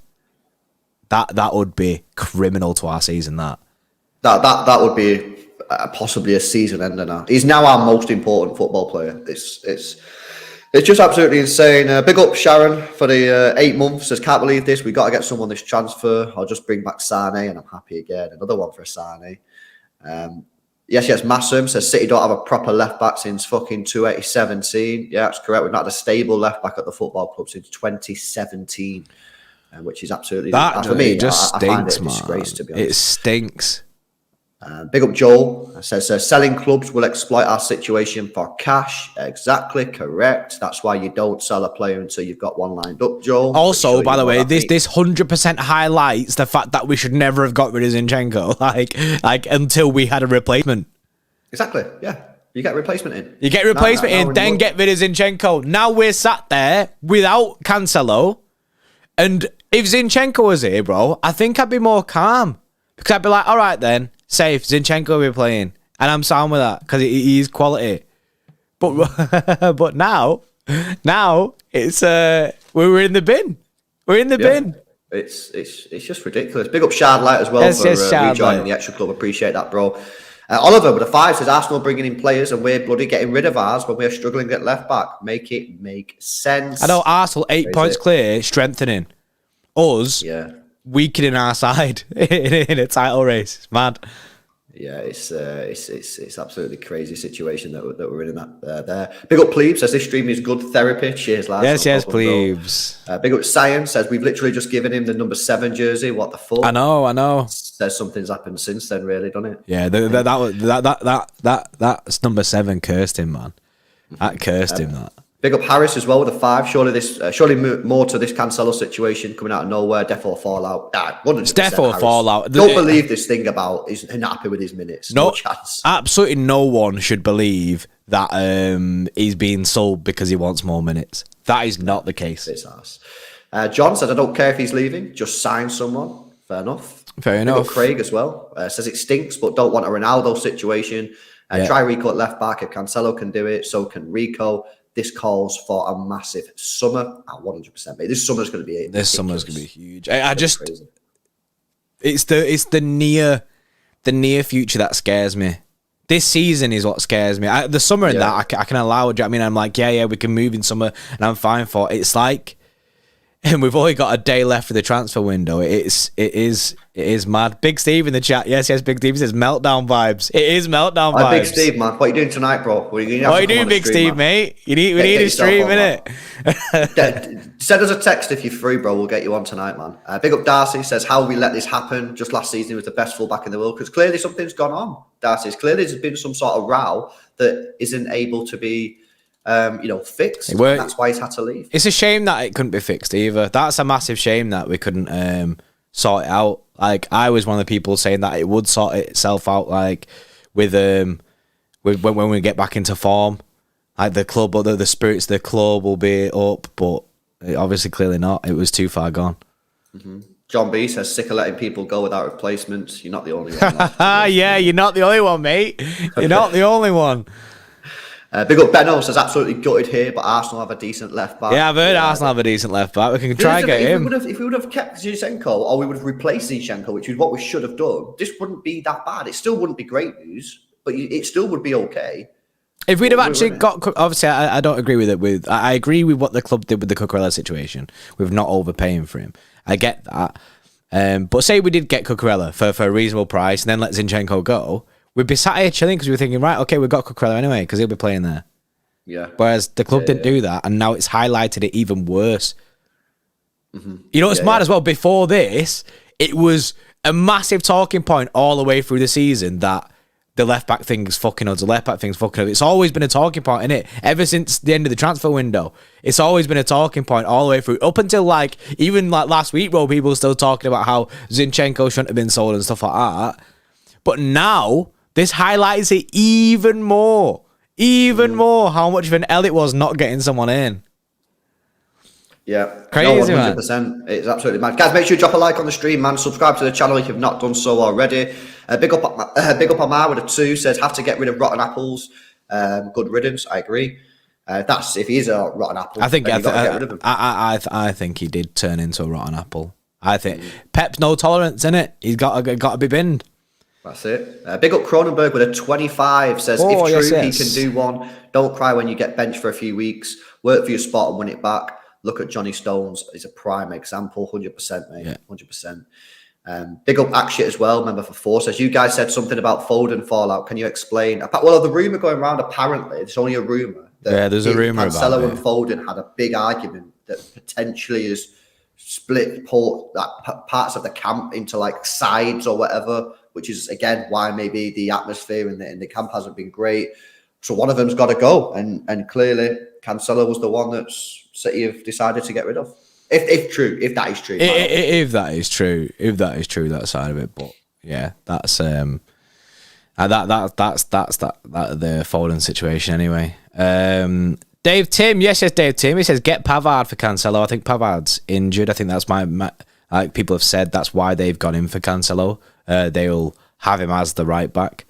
That would be criminal to our season, that. That would be possibly a season ender now. He's now our most important football player. It's just absolutely insane. Big up Sharon for the 8 months. Says, can't believe this. We got to get someone this transfer. I'll just bring back Sane and I'm happy again. Another one for Sane. Yes, Massum says City don't have a proper left back since fucking 2017. Yeah, that's correct. We've not had a stable left back at the football club since 2017, which is absolutely for me. It just I stinks, find it a man. disgrace, to be honest. It stinks. Big up Joel says selling clubs will exploit our situation for cash. Exactly correct. That's why you don't sell a player until you've got one lined up, Joel. Also, by the way, this 100% highlights the fact that we should never have got rid of Zinchenko, like until we had a replacement. Exactly. Yeah, you get replacement in. You get replacement in, then get rid of Zinchenko. Now we're sat there without Cancelo, and if Zinchenko was here, bro, I think I'd be more calm because I'd be like, all right then. Safe, Zinchenko will be playing. And I'm sound with that because he's quality. But now it's we're in the bin. We're in the bin. It's just ridiculous. Big up Shard Light as well for rejoining the Xtra Club. Appreciate that, bro. Oliver with a 5 says Arsenal bringing in players and we're bloody getting rid of ours when we're struggling at left back. Make it make sense. I know Arsenal 8 points clear, strengthening us. Yeah. Weakening our side in a title race. It's mad. Yeah, it's absolutely crazy situation that we're in that there. Big up Plebes says this stream is good therapy. Cheers, lads. Yes, Plebes. Big up Science says we've literally just given him the number 7 jersey. What the fuck? I know. Says something's happened since then, really, doesn't it? Yeah, that's number 7 cursed him, man. That cursed him. That. Big up Harris as well with a 5. Surely more to this Cancelo situation coming out of nowhere. Defo fallout. It's defo fallout. Don't believe this thing about he's not happy with his minutes. No chance. Absolutely no one should believe that he's being sold because he wants more minutes. That is not the case. It's us. John said, I don't care if he's leaving. Just sign someone. Fair enough. Big up Craig as well. Says it stinks, but don't want a Ronaldo situation. Try Rico at left back. If Cancelo can do it, so can Rico. This calls for a massive summer at 100%. Mate. This summer's going to be huge. I just, crazy. It's the the near future that scares me. This season is what scares me. The summer and that I can allow. Do you know what I mean? I'm like, yeah, we can move in summer, and I'm fine for it. It's like, and we've only got a day left for the transfer window. It is mad. Big Steve in the chat. Yes, Big Steve says meltdown vibes. It is meltdown vibes. Big Steve, man. What are you doing tonight, bro? What are you doing, Big Steve, mate? We need a stream, innit? Send us a text if you're free, bro. We'll get you on tonight, man. Big up Darcy says, how we let this happen? Just last season, he was the best fullback in the world. Because clearly something's gone on, Darcy. Clearly there's been some sort of row that isn't able to be fixed. That's why he's had to leave. It's a shame that it couldn't be fixed either. That's a massive shame that we couldn't sort it out. Like, I was one of the people saying that it would sort itself out, like with when we get back into form, like the club or the spirits of the club will be up, but obviously clearly not. It was too far gone. Mm-hmm. John B says, sick of letting people go without replacements. You're not the only one. Yeah, you're not the only one, mate. You're not the only one. Big up Benno says, absolutely gutted here, but Arsenal have a decent left back. Yeah, I've heard Arsenal have a decent left back. We can try and get him. If we would have kept Zinchenko, or we would have replaced Zinchenko, which is what we should have done, this wouldn't be that bad. It still wouldn't be great news, but it still would be okay. If we'd have actually got... Obviously, I don't agree with it. I agree with what the club did with the Cucurella situation, with not overpaying for him. I get that. But say we did get Cucurella for a reasonable price and then let Zinchenko go, we'd be sat here chilling because we were thinking, right, okay, we've got Cucurella anyway because he'll be playing there. Yeah. Whereas the club didn't do that, and now it's highlighted it even worse. Mm-hmm. You know, it's mad as well. Before this, it was a massive talking point all the way through the season that the left back thing is fucking us. The left back thing's fucking us. It's always been a talking point, innit? Ever since the end of the transfer window, it's always been a talking point all the way through. Up until even last week, bro, people were still talking about how Zinchenko shouldn't have been sold and stuff like that. But now this highlights it even more. More how much of an L it was not getting someone in. Yeah, crazy, 100%. Man. It's absolutely mad. Guys, make sure you drop a like on the stream, man. Subscribe to the channel if you've not done so already. Big up Amar with a 2 says, have to get rid of rotten apples. Good riddance, I agree. That's if he is a rotten apple. I think I think he did turn into a rotten apple. I think Pep's no tolerance in it. He's got to be binned. That's it. Big up Cronenberg with a 25 says, if true, he can do one. Don't cry when you get benched for a few weeks. Work for your spot and win it back. Look at Johnny Stones. He's a prime example. 100%, mate. Yeah. 100%. Big up Action as well. Member for 4 says, you guys said something about Foden fallout. Can you explain? Well, the rumour going around, apparently, it's only a rumour. There's a rumour about Cancelo and Foden had a big argument that potentially is split parts of the camp into like sides or whatever, which is again why maybe the atmosphere in the camp hasn't been great. So one of them's got to go, and clearly Cancelo was the one that City have decided to get rid of. If that is true, if that is true, that side of it. But yeah, that's the Foden situation anyway. Dave Tim, yes, Dave Tim. He says get Pavard for Cancelo. I think Pavard's injured. I think that's like people have said that's why they've gone in for Cancelo. They'll have him as the right back.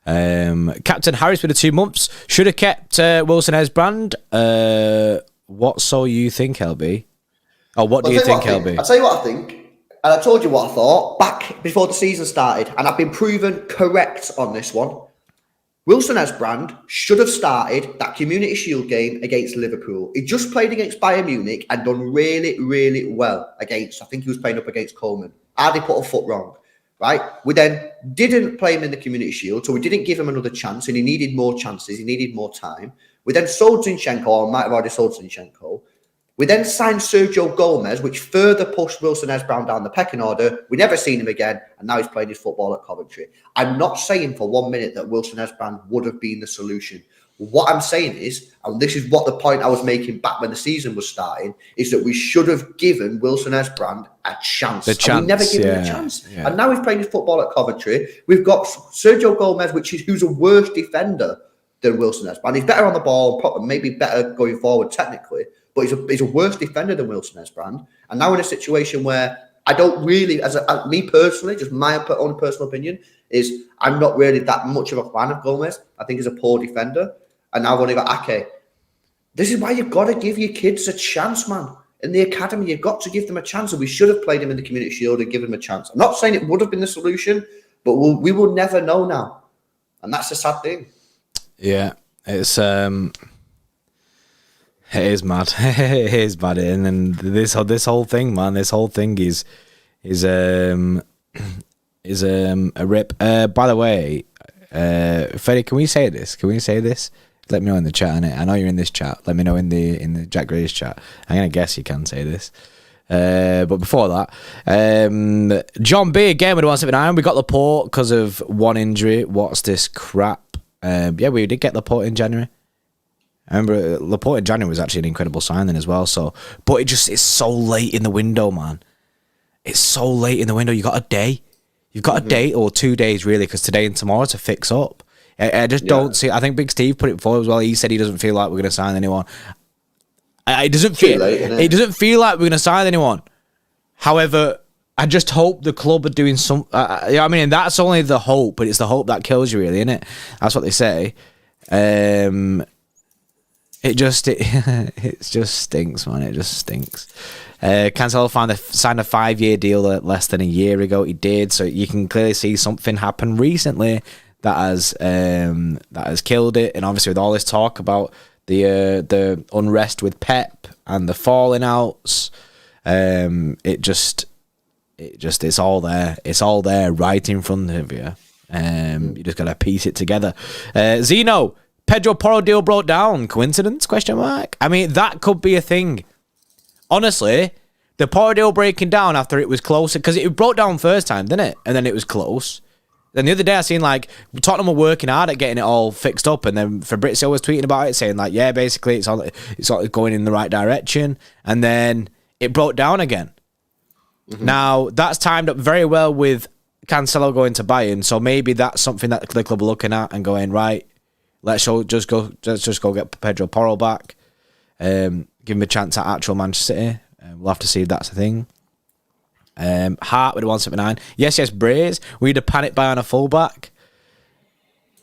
Captain Harris with the 2 months should have kept Wilson Hesbrand. What so you think, LB? Or what do you think, LB? I'll tell you what I think. And I told you what I thought back before the season started, and I've been proven correct on this one. Wilson Hesbrand should have started that Community Shield game against Liverpool. He just played against Bayern Munich and done really, really well against, I think he was playing up against Coleman. Hardly put a foot wrong, right? We then didn't play him in the Community Shield, so we didn't give him another chance, and he needed more chances. He needed more time. We then sold Zinchenko, or might have already sold Zinchenko. We then signed Sergio Gomez, which further pushed Wilson Hesbrand down the pecking order. We never seen him again, and now he's playing his football at Coventry. I'm not saying for 1 minute that Wilson Hesbrand would have been the solution. What I'm saying is, and this is what the point I was making back when the season was starting, is that we should have given Wilson Hesbrand a chance. We never gave him a chance. Yeah. And now he's playing his football at Coventry. We've got Sergio Gomez, who's a worse defender than Wilson Hesbrand. He's better on the ball, maybe better going forward technically, but he's a worse defender than Wilson Hesbrand. And now in a situation where I don't really, me personally, just my own personal opinion, is I'm not really that much of a fan of Gomez. I think he's a poor defender. And now I've only got Ake. This is why you've got to give your kids a chance, man. In the academy, you've got to give them a chance. And we should have played him in the Community Shield and given him a chance. I'm not saying it would have been the solution, But we will never know now. And that's the sad thing. Yeah, it is mad. It is mad. And then this whole thing, man, this whole thing is a rip. By the way, Freddie, can we say this? Let me know in the chat, innit? I know you're in this chat. Let me know in the Jack Grace chat. I'm gonna guess you can say this. But before that, John B again with 179. We got Laporte because of one injury. What's this crap? Yeah, we did get Laporte in January. I remember Laporte in January was actually an incredible signing as well. So, but it's so late in the window, man. It's so late in the window. You got a day. You've got a day or 2 days really, because today and tomorrow to fix up. I just don't see. I think Big Steve put it forward as well. He said he doesn't feel like we're going to sign anyone. It doesn't feel like we're going to sign anyone. However, I just hope the club are doing some. I mean, that's only the hope, but it's the hope that kills you, really, isn't it? That's what they say. It just stinks, man. It just stinks. Cancelo signed a 5-year deal less than a year ago. He did, so you can clearly see something happen recently that has killed it. And obviously, with all this talk about the unrest with Pep and the falling outs, it's all there. It's all there, right in front of you. You just gotta piece it together. Zeno, Pedro Porro deal broke down. Coincidence? ? I mean, that could be a thing. Honestly, the Porro deal breaking down after it was closer, because it broke down first time, didn't it? And then it was close. Then the other day I seen like Tottenham were working hard at getting it all fixed up, and then Fabrizio was tweeting about it, saying like, yeah, basically it's all going in the right direction, and then it broke down again. Now that's timed up very well with Cancelo going to Bayern, so maybe that's something that the club are looking at and going, right, let's just go get Pedro Porro back, give him a chance at actual Manchester City. We'll have to see if that's a thing. Hart with a 179. Yes, Braze. We had a panic buy on a fullback.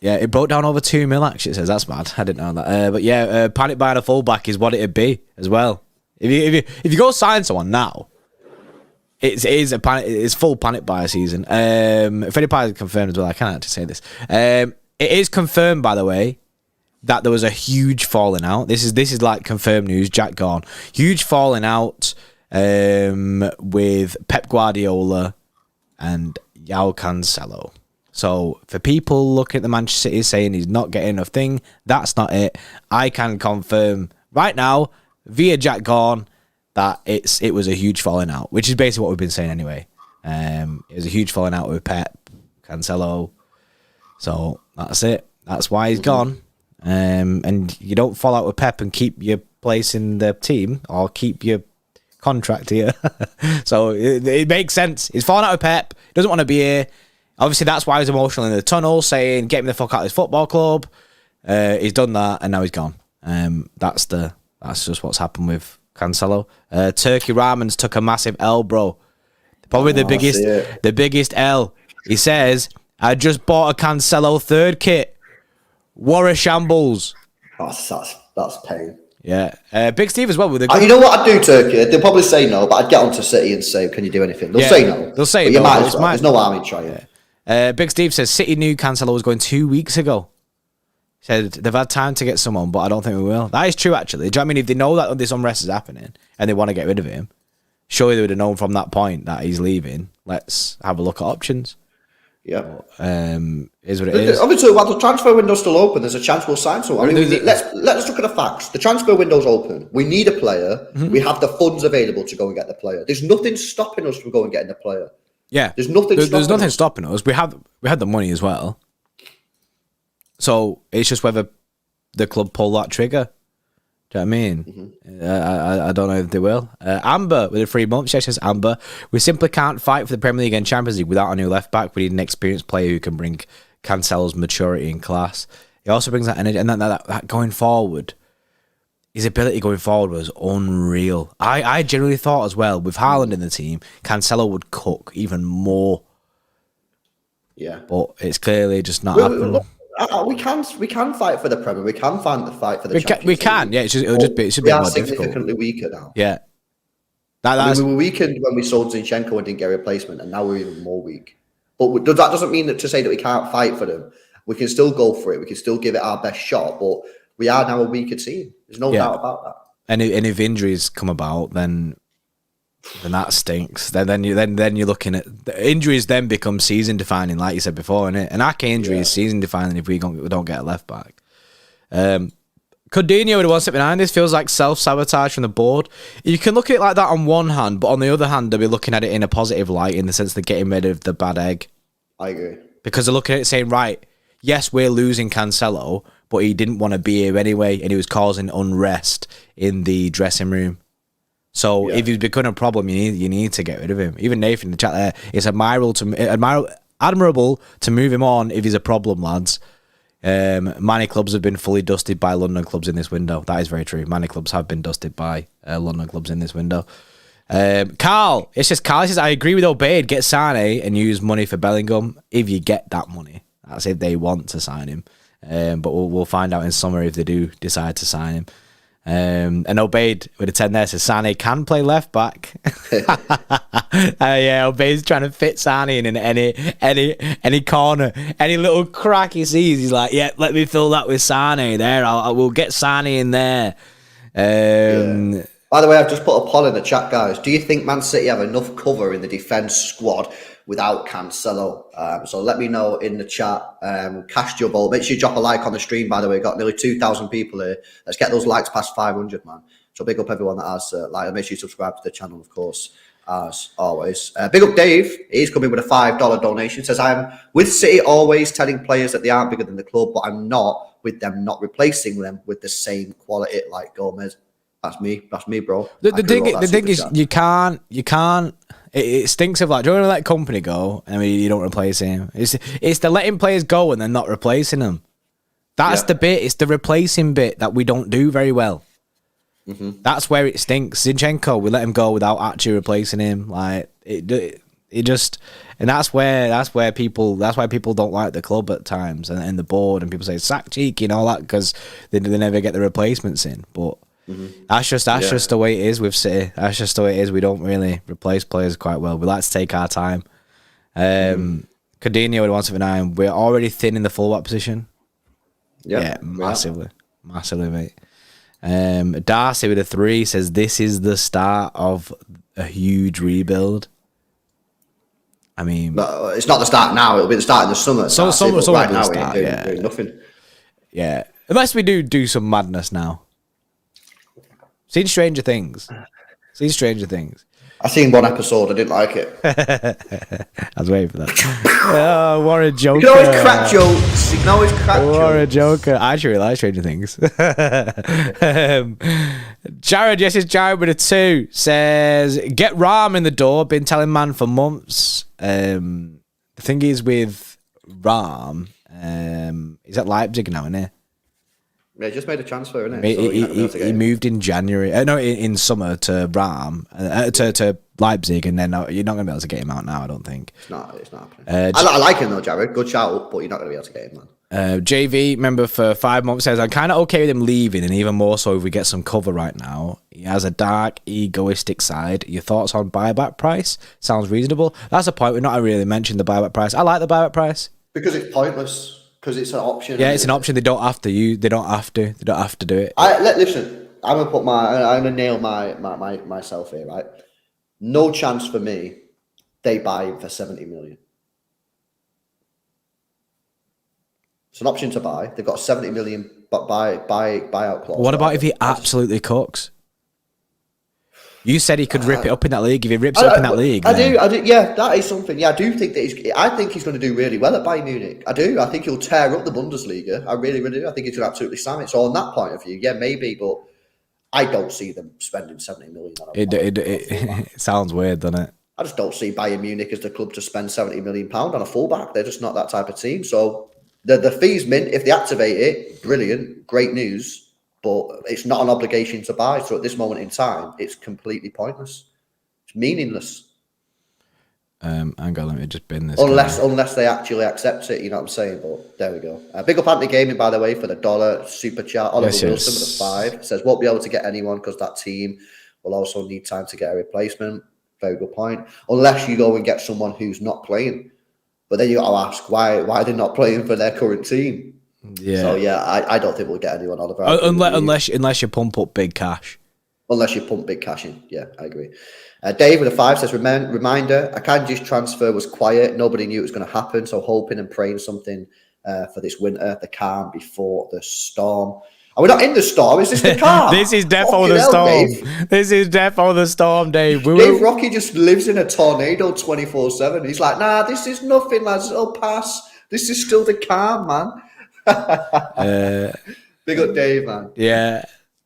Yeah, it broke down over 2 mil, actually. It says that's mad. I didn't know that. But yeah, panic buy on a fullback is what it'd be as well. If you go sign someone now, it's full panic buy season. Freddie Pye confirmed as well. I can't actually say this. It is confirmed, by the way, that there was a huge falling out. This is like confirmed news. Jack gone. Huge falling out with Pep Guardiola and João Cancelo. So for people looking at the Manchester City saying he's not getting enough thing, that's not it. I can confirm right now via Jack Gorn that it was a huge falling out, which is basically what we've been saying anyway. It was a huge falling out with Pep, Cancelo. So that's it. That's why he's gone. And you don't fall out with Pep and keep your place in the team or keep your contract here. So it makes sense. He's falling out with Pep. He doesn't want to be here. Obviously, that's why he's emotional in the tunnel, saying, get me the fuck out of this football club. He's done that, and now he's gone. That's just what's happened with Cancelo. Turkey Ramens took a massive L, bro. Probably the biggest L. He says, I just bought a Cancelo third kit. What a shambles. That's pain. Yeah. Big Steve as well. With you know what I'd do, Turkey? They'll probably say no, but I'd get onto City and say, can you do anything? They'll say no. They'll say but no. You might as well. There's no harm in trying. Yeah. Big Steve says, City knew Cancelo was going 2 weeks ago. He said, they've had time to get someone, but I don't think we will. That is true, actually. Do you know what I mean? If they know that this unrest is happening and they want to get rid of him, surely they would have known from that point that he's leaving. Let's have a look at options. Yeah. Is what it is. Obviously, while the transfer window's still open, there's a chance we'll sign someone. I mean, let's look at the facts. The transfer window's open. We need a player. Mm-hmm. We have the funds available to go and get the player. There's nothing stopping us from going and getting the player. Yeah. There's nothing stopping us. We had the money as well. So it's just whether the club pull that trigger. Do you know what I mean? Mm-hmm. I don't know if they will. Amber with the 3 months. She says, Amber, we simply can't fight for the Premier League and Champions League without a new left back. We need an experienced player who can bring Cancelo's maturity and class. He also brings that energy, and that going forward, his ability going forward was unreal. I generally thought as well, with Haaland in the team, Cancelo would cook even more. Yeah, but it's clearly just not happening. We can fight for the Premier. We can fight for the Champions League. We can, yeah. It should be more difficult. We are significantly weaker now. Yeah. We were weakened when we sold Zinchenko and didn't get a replacement, and now we're even more weak. But that doesn't mean that to say that we can't fight for them. We can still go for it. We can still give it our best shot. But we are now a weaker team. There's no doubt about that. And if injuries come about, then that stinks. Then you're looking at injuries. Then become season defining, like you said before, innit? An Ake injury is season defining if we don't get a left back. Coutinho with the one step behind this feels like self-sabotage from the board. You can look at it like that on one hand, but on the other hand, they'll be looking at it in a positive light in the sense they're getting rid of the bad egg. I agree. Because they're looking at it saying, right, yes, we're losing Cancelo, but he didn't want to be here anyway, and he was causing unrest in the dressing room. So if he's becoming a problem, you need to get rid of him. Even Nathan in the chat there, it's admirable to move him on if he's a problem, lads. Many clubs have been fully dusted by London clubs in this window. That is very true. Many clubs have been dusted by London clubs in this window. Carl, it says, I agree with Obaid. Get Sane and use money for Bellingham if you get that money. That's if they want to sign him. But we'll find out in summer if they do decide to sign him. And Obaid with a 10 there says Sane can play left back. Obaid's trying to fit Sane in any corner, any little crack he sees. He's like, yeah, let me fill that with Sane there. We'll get Sane in there. By the way, I've just put a poll in the chat, guys. Do you think Man City have enough cover in the defence squad without Cancelo? So let me know in the chat. Cast your vote. Make sure you drop a like on the stream, by the way. We've got nearly 2,000 people here. Let's get those likes past 500, man. So big up everyone that has liked. Make sure you subscribe to the channel, of course, as always. Big up Dave. He's coming with a $5 donation. Says, I'm with City always telling players that they aren't bigger than the club, but I'm not with them not replacing them with the same quality like Gomez. That's me, bro. The thing is, you can't. It stinks of like, do you want to let company go? I mean, you don't replace him. It's the letting players go and then not replacing them. That's the bit. It's the replacing bit that we don't do very well. Mm-hmm. That's where it stinks. Zinchenko, we let him go without actually replacing him. Like it just, and that's why people don't like the club at times and the board, and people say sack cheeky and all that because they never get the replacements in, but. Mm-hmm. That's just the way it is with City. That's just the way it is. We don't really replace players quite well. We like to take our time. Coutinho with 179. We're already thin in the fullback position. Yeah, massively, mate. Darcy with a 3 says this is the start of a huge rebuild. I mean, but it's not the start now. It'll be the start in the summer. Right now, we're doing nothing. Yeah, unless we do some madness now. Seen Stranger Things. I seen one episode. I didn't like it. I was waiting for that. Oh, what a joker. You can always crack jokes. What a joker. I actually really like Stranger Things. Jared, yes, it's Jared with a 2. Says, get Ram in the door. Been telling man for months. The thing is with Ram, he's at Leipzig now, isn't he? Yeah, he just made a transfer, isn't it? He moved in January. In summer to Ram, to Leipzig, and then you're not going to be able to get him out now, I don't think. It's not happening. I like him though, Jared. Good shout, but you're not going to be able to get him, man. JV, member for 5 months, says, I'm kind of okay with him leaving, and even more so if we get some cover right now. He has a dark, egoistic side. Your thoughts on buyback price? Sounds reasonable. That's a point. We've not really mentioned the buyback price. I like the buyback price. Because it's pointless. Because it's an option. Yeah, it's an option. They don't have to. They don't have to do it. Listen. I'm gonna nail myself here. Right. No chance for me. They buy him for 70 million. It's an option to buy. They've got a 70 million buyout clause. What about if he absolutely cooks? You said he could rip it up in that league. If he rips it up in that league, I do. Yeah, that is something. Yeah, I do think that I think he's going to do really well at Bayern Munich. I do. I think he'll tear up the Bundesliga. I really, really do. I think he's going to absolutely slam it. So on that point of view, yeah, maybe, but I don't see them spending 70 million. It sounds weird, doesn't it? I just don't see Bayern Munich as the club to spend 70 million pound on a fullback. They're just not that type of team. So the fees mint, if they activate it, brilliant, great news. But it's not an obligation to buy. So at this moment in time, it's completely pointless. It's meaningless. Hang on, let me just bin this. Unless they actually accept it, you know what I'm saying? But there we go. Big up Anthony Gaming, by the way, for the $1 super chat. Oliver Wilson with a 5 says, won't be able to get anyone because that team will also need time to get a replacement. Very good point. Unless you go and get someone who's not playing. But then you got to ask why they're not playing for their current team. Yeah. So I don't think we'll get anyone Oliver. Unless you pump up big cash. Unless you pump big cash in. Yeah, I agree. Dave with a 5 says, reminder, Akanji's transfer was quiet. Nobody knew it was going to happen. So hoping and praying something for this winter, the calm before the storm. Are we not in the storm? Is this the calm? This is defo the storm. Dave. This is defo the storm, Dave. Dave Rocky just lives in a tornado 24/7. He's like, nah, this is nothing, lads. It'll pass. This is still the calm, man. Big up Dave, man. Yeah.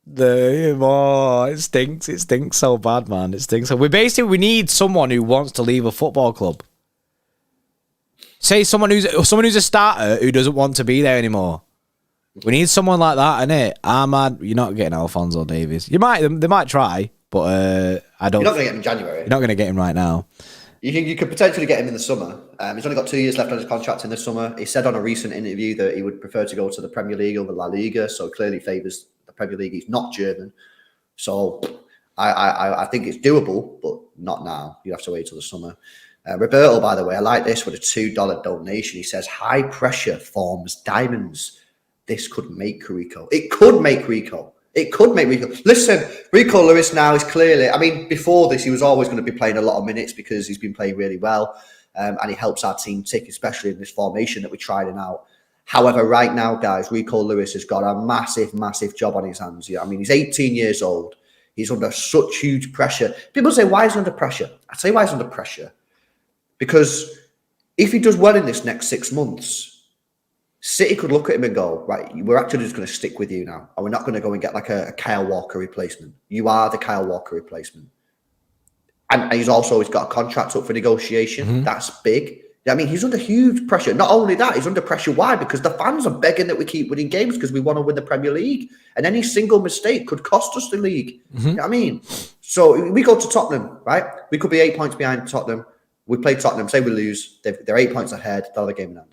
It stinks. It stinks so bad, man. It stinks. We need someone who wants to leave a football club. Say someone who's a starter who doesn't want to be there anymore. We need someone like that, innit? Ahmad, you're not getting Alphonso Davies. They might try, but I don't. You're not going to get him in January. You're not going to get him right now. You could potentially get him in the summer. He's only got 2 years left on his contract in the summer. He said on a recent interview that he would prefer to go to the Premier League over La Liga, so clearly favours the Premier League. He's not German, so I think it's doable, but not now. You have to wait till the summer. Roberto, by the way, I like this with a $2 donation. He says, high pressure forms diamonds. This could make Rico. It could make Rico. It could make Rico. Listen, Rico Lewis now is clearly, I mean, before this, he was always going to be playing a lot of minutes because he's been playing really well. And he helps our team tick, especially in this formation that we're trying out. However, right now, guys, Rico Lewis has got a massive, massive job on his hands. I mean, he's 18 years old. He's under such huge pressure. People say, why is he under pressure? I say why he's under pressure. Because if he does well in this next 6 months, City could look at him and go, right, we're actually just going to stick with you now. And we're not going to go and get like a Kyle Walker replacement. You are the Kyle Walker replacement. And he's got a contract up for negotiation. Mm-hmm. That's big. I mean, he's under huge pressure. Not only that, he's under pressure. Why? Because the fans are begging that we keep winning games because we want to win the Premier League. And any single mistake could cost us the league. Mm-hmm. You know what I mean? So we go to Tottenham, right? We could be 8 points behind Tottenham. We play Tottenham. Say we lose. They're 8 points ahead. They'll have a game in hand.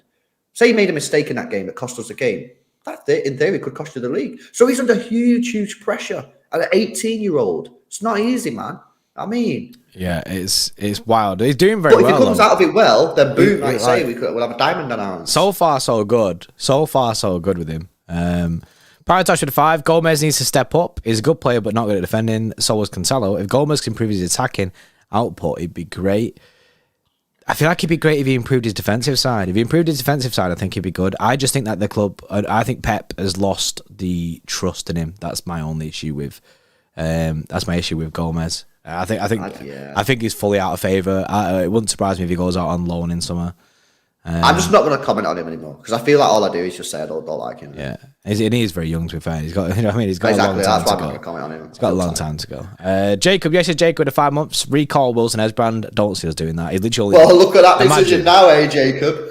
Say you made a mistake in that game that cost us a game. That, in theory, could cost you the league. So he's under huge, huge pressure. And an 18-year-old, it's not easy, man. I mean... Yeah, it's wild. He's doing very well. But if he comes out of it well, then boom, like say, we'll have a diamond on our hands. So far, so good. So far, so good with him. Paratosh with 5. Gomez needs to step up. He's a good player, but not good at defending. So was Cancelo. If Gomez can improve his attacking output, it'd be great. I feel like he'd be great if he improved his defensive side. If he improved his defensive side, I think he'd be good. I just think that the club, I think Pep has lost the trust in him. That's my only issue with. That's my issue with Gomez. I think he's fully out of favour. It wouldn't surprise me if he goes out on loan in summer. I'm just not going to comment on him anymore because I feel like all I do is just say I don't like him. Yeah, and he is very young to be fair. He's got, you know what I mean, he's got a long time to go. I'm not going to comment on him. He's got a long time to go. Jacob, yes, Jacob with 5 months. Recall Wilson Esbrand. Don't see us doing that. He literally. Well, look at that decision now, Jacob.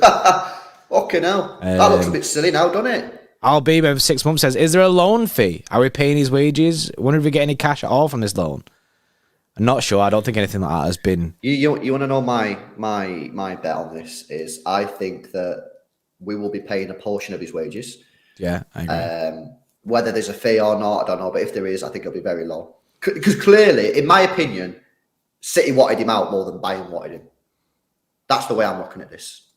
Fucking hell, that looks a bit silly now, doesn't it? I'll be over 6 months. Says, is there a loan fee? Are we paying his wages? Wonder if we get any cash at all from this loan. I'm not sure. I don't think anything like that has been. You want to know my bet on this is I think that we will be paying a portion of his wages. Yeah, I agree. Whether there's a fee or not, I don't know. But if there is, I think it'll be very low. Because clearly, in my opinion, City wanted him out more than Bayern wanted him. That's the way I'm looking at this.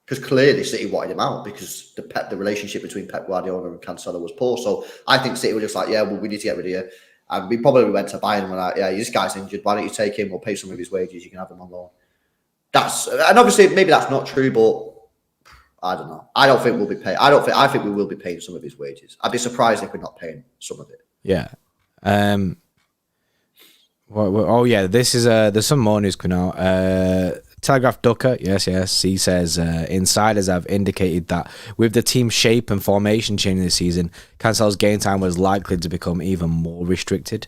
Because clearly City wanted him out because the relationship between Pep Guardiola and Cancelo was poor. So I think City were just like, yeah, well, we need to get rid of you. And we probably went to Bayern and were like, yeah, this guy's injured. Why don't you take him? We'll pay some of his wages. You can have him on loan. And obviously, maybe that's not true, but I don't know. I don't think we'll be paying. I think we will be paying some of his wages. I'd be surprised if we're not paying some of it. Yeah. Oh yeah. This is there's some more news coming out. Telegraph Ducker, yes. He says insiders have indicated that with the team shape and formation changing this season, Cancelo's game time was likely to become even more restricted.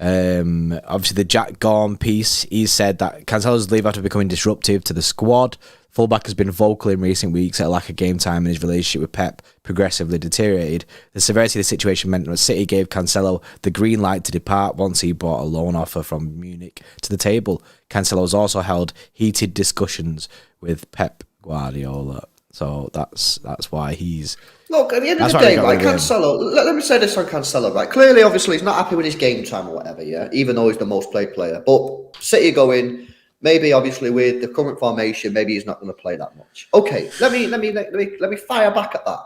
Obviously, the Jack Gorm piece, he said that Cancelo's leave after becoming disruptive to the squad. Fullback has been vocal in recent weeks at a lack of game time and his relationship with Pep progressively deteriorated. The severity of the situation meant that City gave Cancelo the green light to depart once he brought a loan offer from Munich to the table. Cancelo has also held heated discussions with Pep Guardiola. So that's why he's... Look, at the end of the day, right, Cancelo, let me say this on Cancelo, right? Clearly, obviously, he's not happy with his game time or whatever, yeah? Even though he's the most played player. But City go in, maybe obviously with the current formation, maybe he's not going to play that much. Okay, let me fire back at that.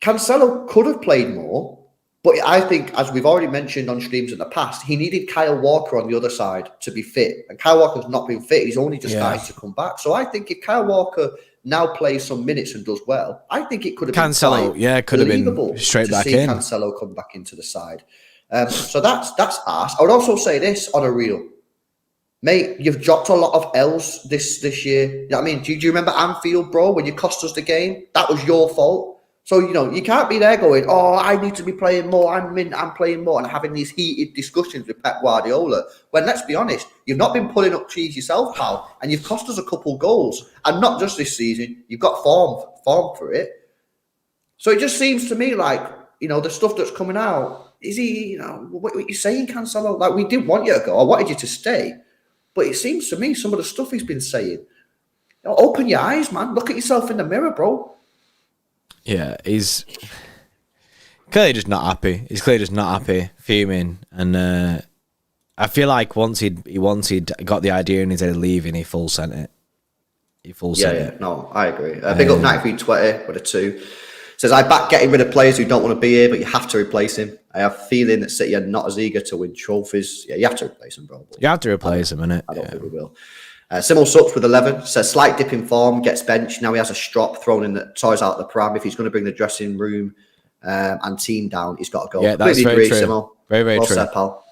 Cancelo could have played more, but I think, as we've already mentioned on streams in the past, he needed Kyle Walker on the other side to be fit, and Kyle Walker's not been fit. He's only just starting to come back. So I think if Kyle Walker now plays some minutes and does well, I think it could have been Cancelo, could have been straight back in. Cancelo come back into the side. So that's arse. I would also say this on a reel. Mate, you've dropped a lot of L's this year. You know what I mean? Do you remember Anfield, bro, when you cost us the game? That was your fault. So, you can't be there going, oh, I need to be playing more. I'm playing more, and having these heated discussions with Pep Guardiola. When, let's be honest, you've not been pulling up trees yourself, pal, and you've cost us a couple goals. And not just this season. You've got form for it. So it just seems to me like, the stuff that's coming out, is he, what you're saying, Cancelo? Like, we didn't want you to go. I wanted you to stay. But it seems to me some of the stuff he's been saying, open your eyes, man. Look at yourself in the mirror, bro. Yeah, he's clearly just not happy. He's clearly just not happy, fuming. And I feel like once he'd got the idea in his head of leaving, he full sent it. No, I agree. Big up 9320 with a 2. Says, I back getting rid of players who don't want to be here, but you have to replace him. I have a feeling that City are not as eager to win trophies. Yeah, you have to replace him, bro. You have to replace him, innit? I don't think we will. Simul Sucks with 11 says, slight dip in form, gets benched. Now he has a strop thrown in the toys out the pram. If he's going to bring the dressing room and team down, he's got to go. Yeah, that's very true. Simul. Very, very well true. Said, pal.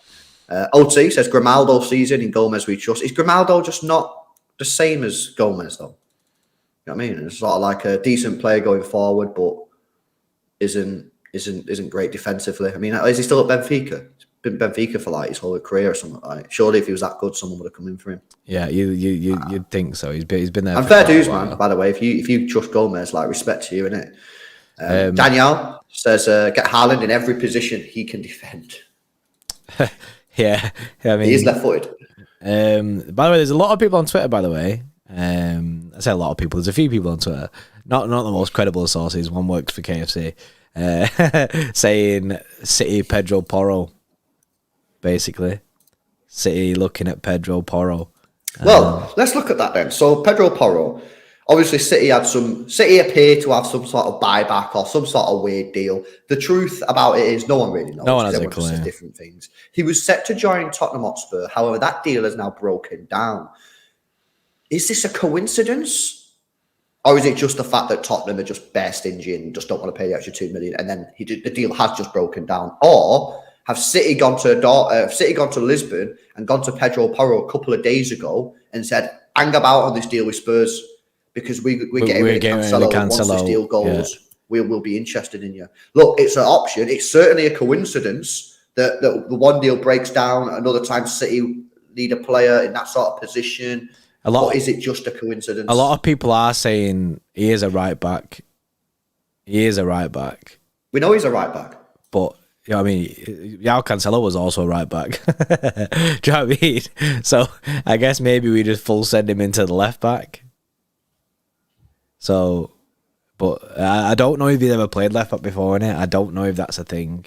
OT says, Grimaldo season in Gomez we trust. Is Grimaldo just not the same as Gomez, though? You know what I mean? It's sort of like a decent player going forward, but isn't great defensively. I mean, is he still at Benfica? He's been Benfica for like his whole career or something like that. Surely if he was that good, someone would have come in for him. Yeah, you'd think so. He's been there. And fair dues, man. By the way, if you trust Gomez, like, respect to you, innit? Daniel says, get Haaland in every position he can defend. Yeah, I mean, he is left-footed. By the way, there's a lot of people on Twitter. By the way, I say a lot of people. There's a few people on Twitter. Not the most credible sources. One works for KFC, saying City Pedro Porro. Basically, City looking at Pedro Porro. Well, let's look at that then. So Pedro Porro, obviously City appear to have some sort of buyback or some sort of weird deal. The truth about it is no one really knows. No one has a clue. Says different things. He was set to join Tottenham Hotspur. However, that deal has now broken down. Is this a coincidence? Or is it just the fact that Tottenham are just bare stingy and just don't want to pay the extra 2 million, and then the deal has just broken down? Or have City gone to Lisbon and gone to Pedro Porro a couple of days ago and said, hang about on this deal with Spurs because we're getting rid of Cancelo. Once this deal goes, we'll be interested in you. Look, it's an option. It's certainly a coincidence that the one deal breaks down. Another time City need a player in that sort of position. Or is it just a coincidence? A lot of people are saying he is a right back. He is a right back. We know he's a right back. But, you know what I mean? João Cancelo was also a right back. Do you know what I mean? So, I guess maybe we just full send him into the left back. So, but I don't know if he's ever played left back before, innit? I don't know if that's a thing.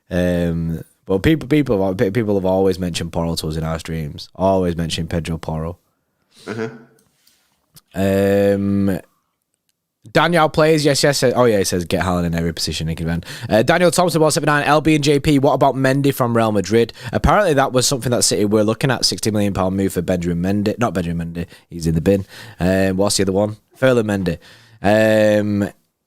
But people have always mentioned Porro to us in our streams. Always mentioned Pedro Porro. Daniel plays, yes. Oh yeah, he says get Haaland in every position he can defend. Daniel Thompson, 179, LB and JP. What about Mendy from Real Madrid? Apparently that was something that City were looking at. £60 million move for Benjamin Mendy. Not Benjamin Mendy, he's in the bin. What's the other one? Ferland Mendy.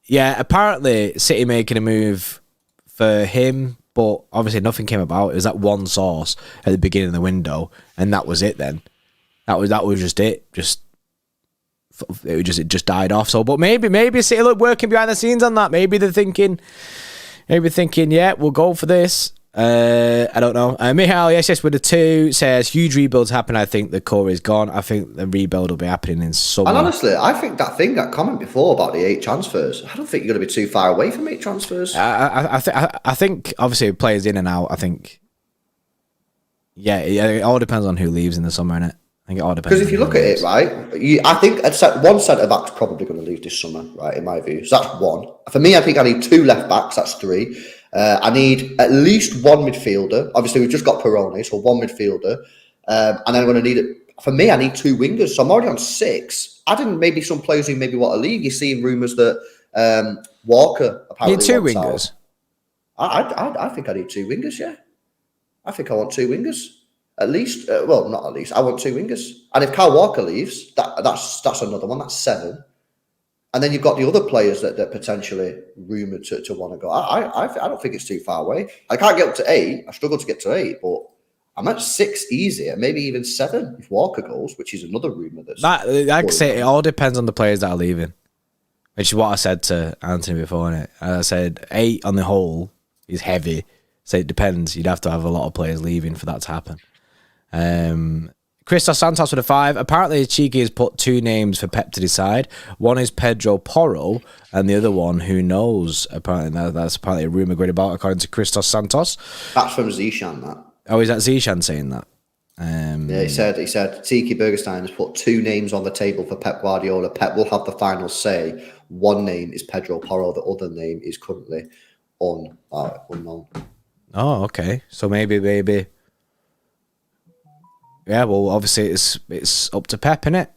Yeah, apparently City making a move for him, but obviously nothing came about. It was that one source at the beginning of the window, and that was it then. That was just it. It just died off. So, but maybe City look working behind the scenes on that. Maybe they're thinking, yeah, we'll go for this. I don't know. Michael, yes, with a 2 says huge rebuilds happen. I think the core is gone. I think the rebuild will be happening in summer. And honestly, I think that comment before about the 8 transfers, I don't think you're going to be too far away from 8 transfers. I think obviously players in and out. I think, yeah, it all depends on who leaves in the summer, innit? I think it all depends. Because if you look at it, right, I think one centre back's probably going to leave this summer, right, in my view. So that's 1. For me, I think I need 2 left backs. That's 3. I need at least 1 midfielder. Obviously, we've just got Perrone, so 1 midfielder. And then I'm going to need for me, I need 2 wingers. So I'm already on 6. Adding maybe some players who maybe want to leave. You're seeing rumours that Walker apparently You need 2 wants wingers. out. I think I need 2 wingers, yeah. I think I want 2 wingers. At least, well, not at least. I want 2 wingers. And if Kyle Walker leaves, that's another one. That's 7. And then you've got the other players that potentially rumoured to want to go. I don't think it's too far away. I can't get up to 8. I struggle to get to 8, but I'm at 6 easier, maybe even 7 if Walker goes, which is another rumour that's... Like I say, it all depends on the players that are leaving, which is what I said to Anthony before, innit? I said 8 on the whole is heavy, so it depends. You'd have to have a lot of players leaving for that to happen. Christos Santos with a 5. Apparently, Cheeky has put 2 names for Pep to decide. One is Pedro Porro, and the other one, who knows? Apparently, that's apparently a rumour going about, according to Christos Santos. That's from Zishan, that. Oh, is that Zishan saying that? Yeah, he said Tiki Bergerstein has put 2 names on the table for Pep Guardiola. Pep will have the final say. One name is Pedro Porro. The other name is currently unknown. Oh, okay. So maybe. Yeah, well, obviously it's up to Pep, innit?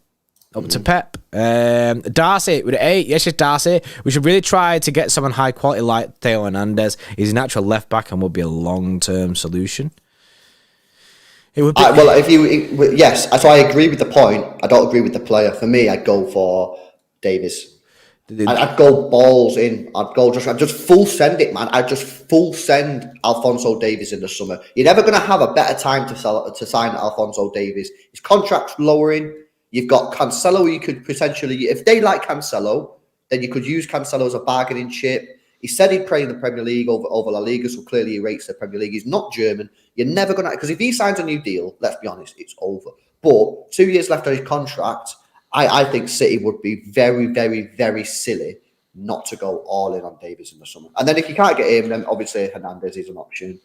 Up to Pep. Darcy with an 8. Yes, it's Darcy. We should really try to get someone high quality like Theo Hernandez. He's a natural left back and would be a long-term solution. It would be. Yes, so I agree with the point. I don't agree with the player. For me, I'd go for Davies. I'd go balls in. I'd just full send it, man. I'd just full send Alphonso Davies in the summer. You're never going to have a better time to sign Alphonso Davies. His contract's lowering. You've got Cancelo. You could potentially, if they like Cancelo, then you could use Cancelo as a bargaining chip. He said he'd play in the Premier League over La Liga, so clearly he rates the Premier League. He's not German. You're never going to, because if he signs a new deal, let's be honest, it's over. But 2 years left on his contract. I think City would be very, very, very silly not to go all in on Davies in the summer. And then if you can't get him, then obviously Hernandez is an option.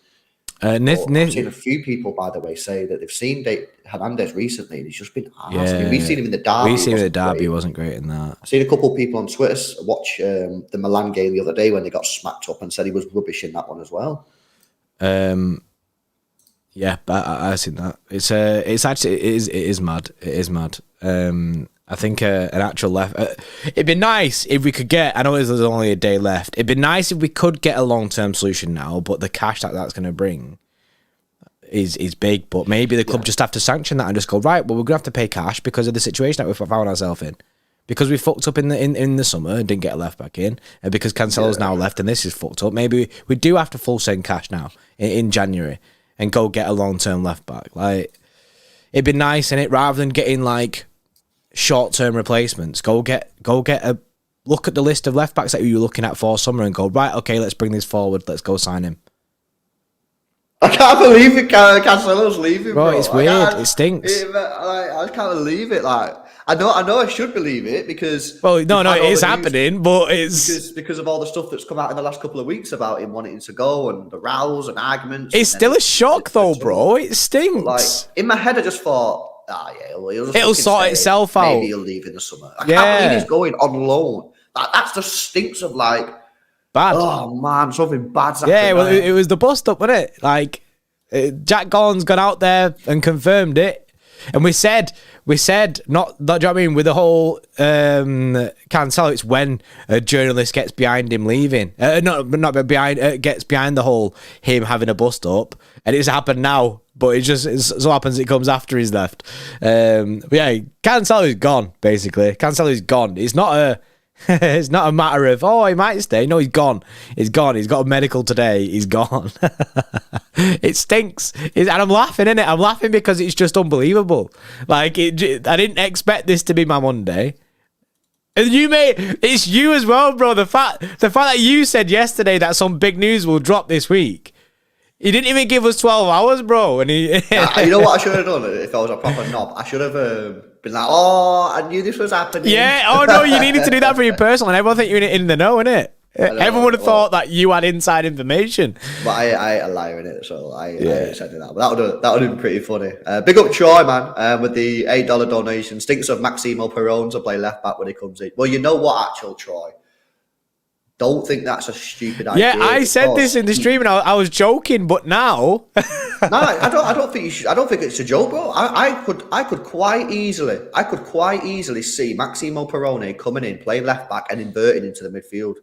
I've seen a few people, by the way, say that they've seen Hernandez recently and he's just been arse. Yeah. I mean, we've seen him in the derby. We've seen him in the derby. He wasn't great in that. I've seen a couple of people on Twitter watch the Milan game the other day when they got smacked up and said he was rubbish in that one as well. Yeah, but I've seen that. It's actually it is mad. It is mad. I think an actual left. It'd be nice if we could get. I know there's only a day left. It'd be nice if we could get a long-term solution now, but the cash that's going to bring is big. But maybe the club just have to sanction that and just go, right, well, we're going to have to pay cash because of the situation that we've found ourselves in. Because we fucked up in the summer and didn't get a left back in, and because Cancelo's now left and this is fucked up, maybe we do have to full send cash now in January and go get a long-term left back. Like, it'd be nice, innit, rather than getting like short-term replacements. Go get a look at the list of left backs that you're looking at for summer and go, right, okay, let's bring this forward. Let's go sign him. I can't believe it. Cancelo's leaving, bro. It's weird. It stinks. I can't believe it. Like, I know I should believe it because... Well, no, it is happening, but it's... Because of all the stuff that's come out in the last couple of weeks about him wanting to go and the rows and arguments. It's still a shock, though, bro. It stinks. Like, in my head, I just thought, it'll sort itself out. Maybe he'll leave in the summer. I can't believe he's going on loan. That just stinks of like... Bad. Oh, man, something bad's happened. Yeah, well, it was the bust up, wasn't it? Like, Jack Gordon's gone out there and confirmed it. And we said, not, do you know what I mean? With the whole Cancelo, it's when a journalist gets behind him leaving. Not behind, gets behind the whole him having a bust up. And it's happened now, but it so happens it comes after he's left. But yeah, Cancelo is gone, basically. Cancelo is gone. It's not a matter of, he might stay. No, he's gone. He's gone. He's got a medical today. He's gone. It stinks. And I'm laughing, innit? I'm laughing because it's just unbelievable. Like, I didn't expect this to be my Monday. And it's you as well, bro. The fact that you said yesterday that some big news will drop this week. He didn't even give us 12 hours, bro. And you know what I should have done if I was a proper knob? I should have been like, I knew this was happening. Yeah, no, you needed to do that for your personal. And everyone think you're in the know, innit? Everyone would have thought that you had inside information. But I ain't a liar in it, so I said that. But that would have been pretty funny. Big up Troy, man, with the $8 donation. Stinks of Maximo Perrone to play left back when he comes in. Well, you know what, actual Troy? don't think that's a stupid idea. Yeah, I said this in the stream, and I was joking, but now, no, I don't think you should. I don't think it's a joke, bro. I could quite easily see Maximo Perrone coming in, playing left back, and inverting into the midfield.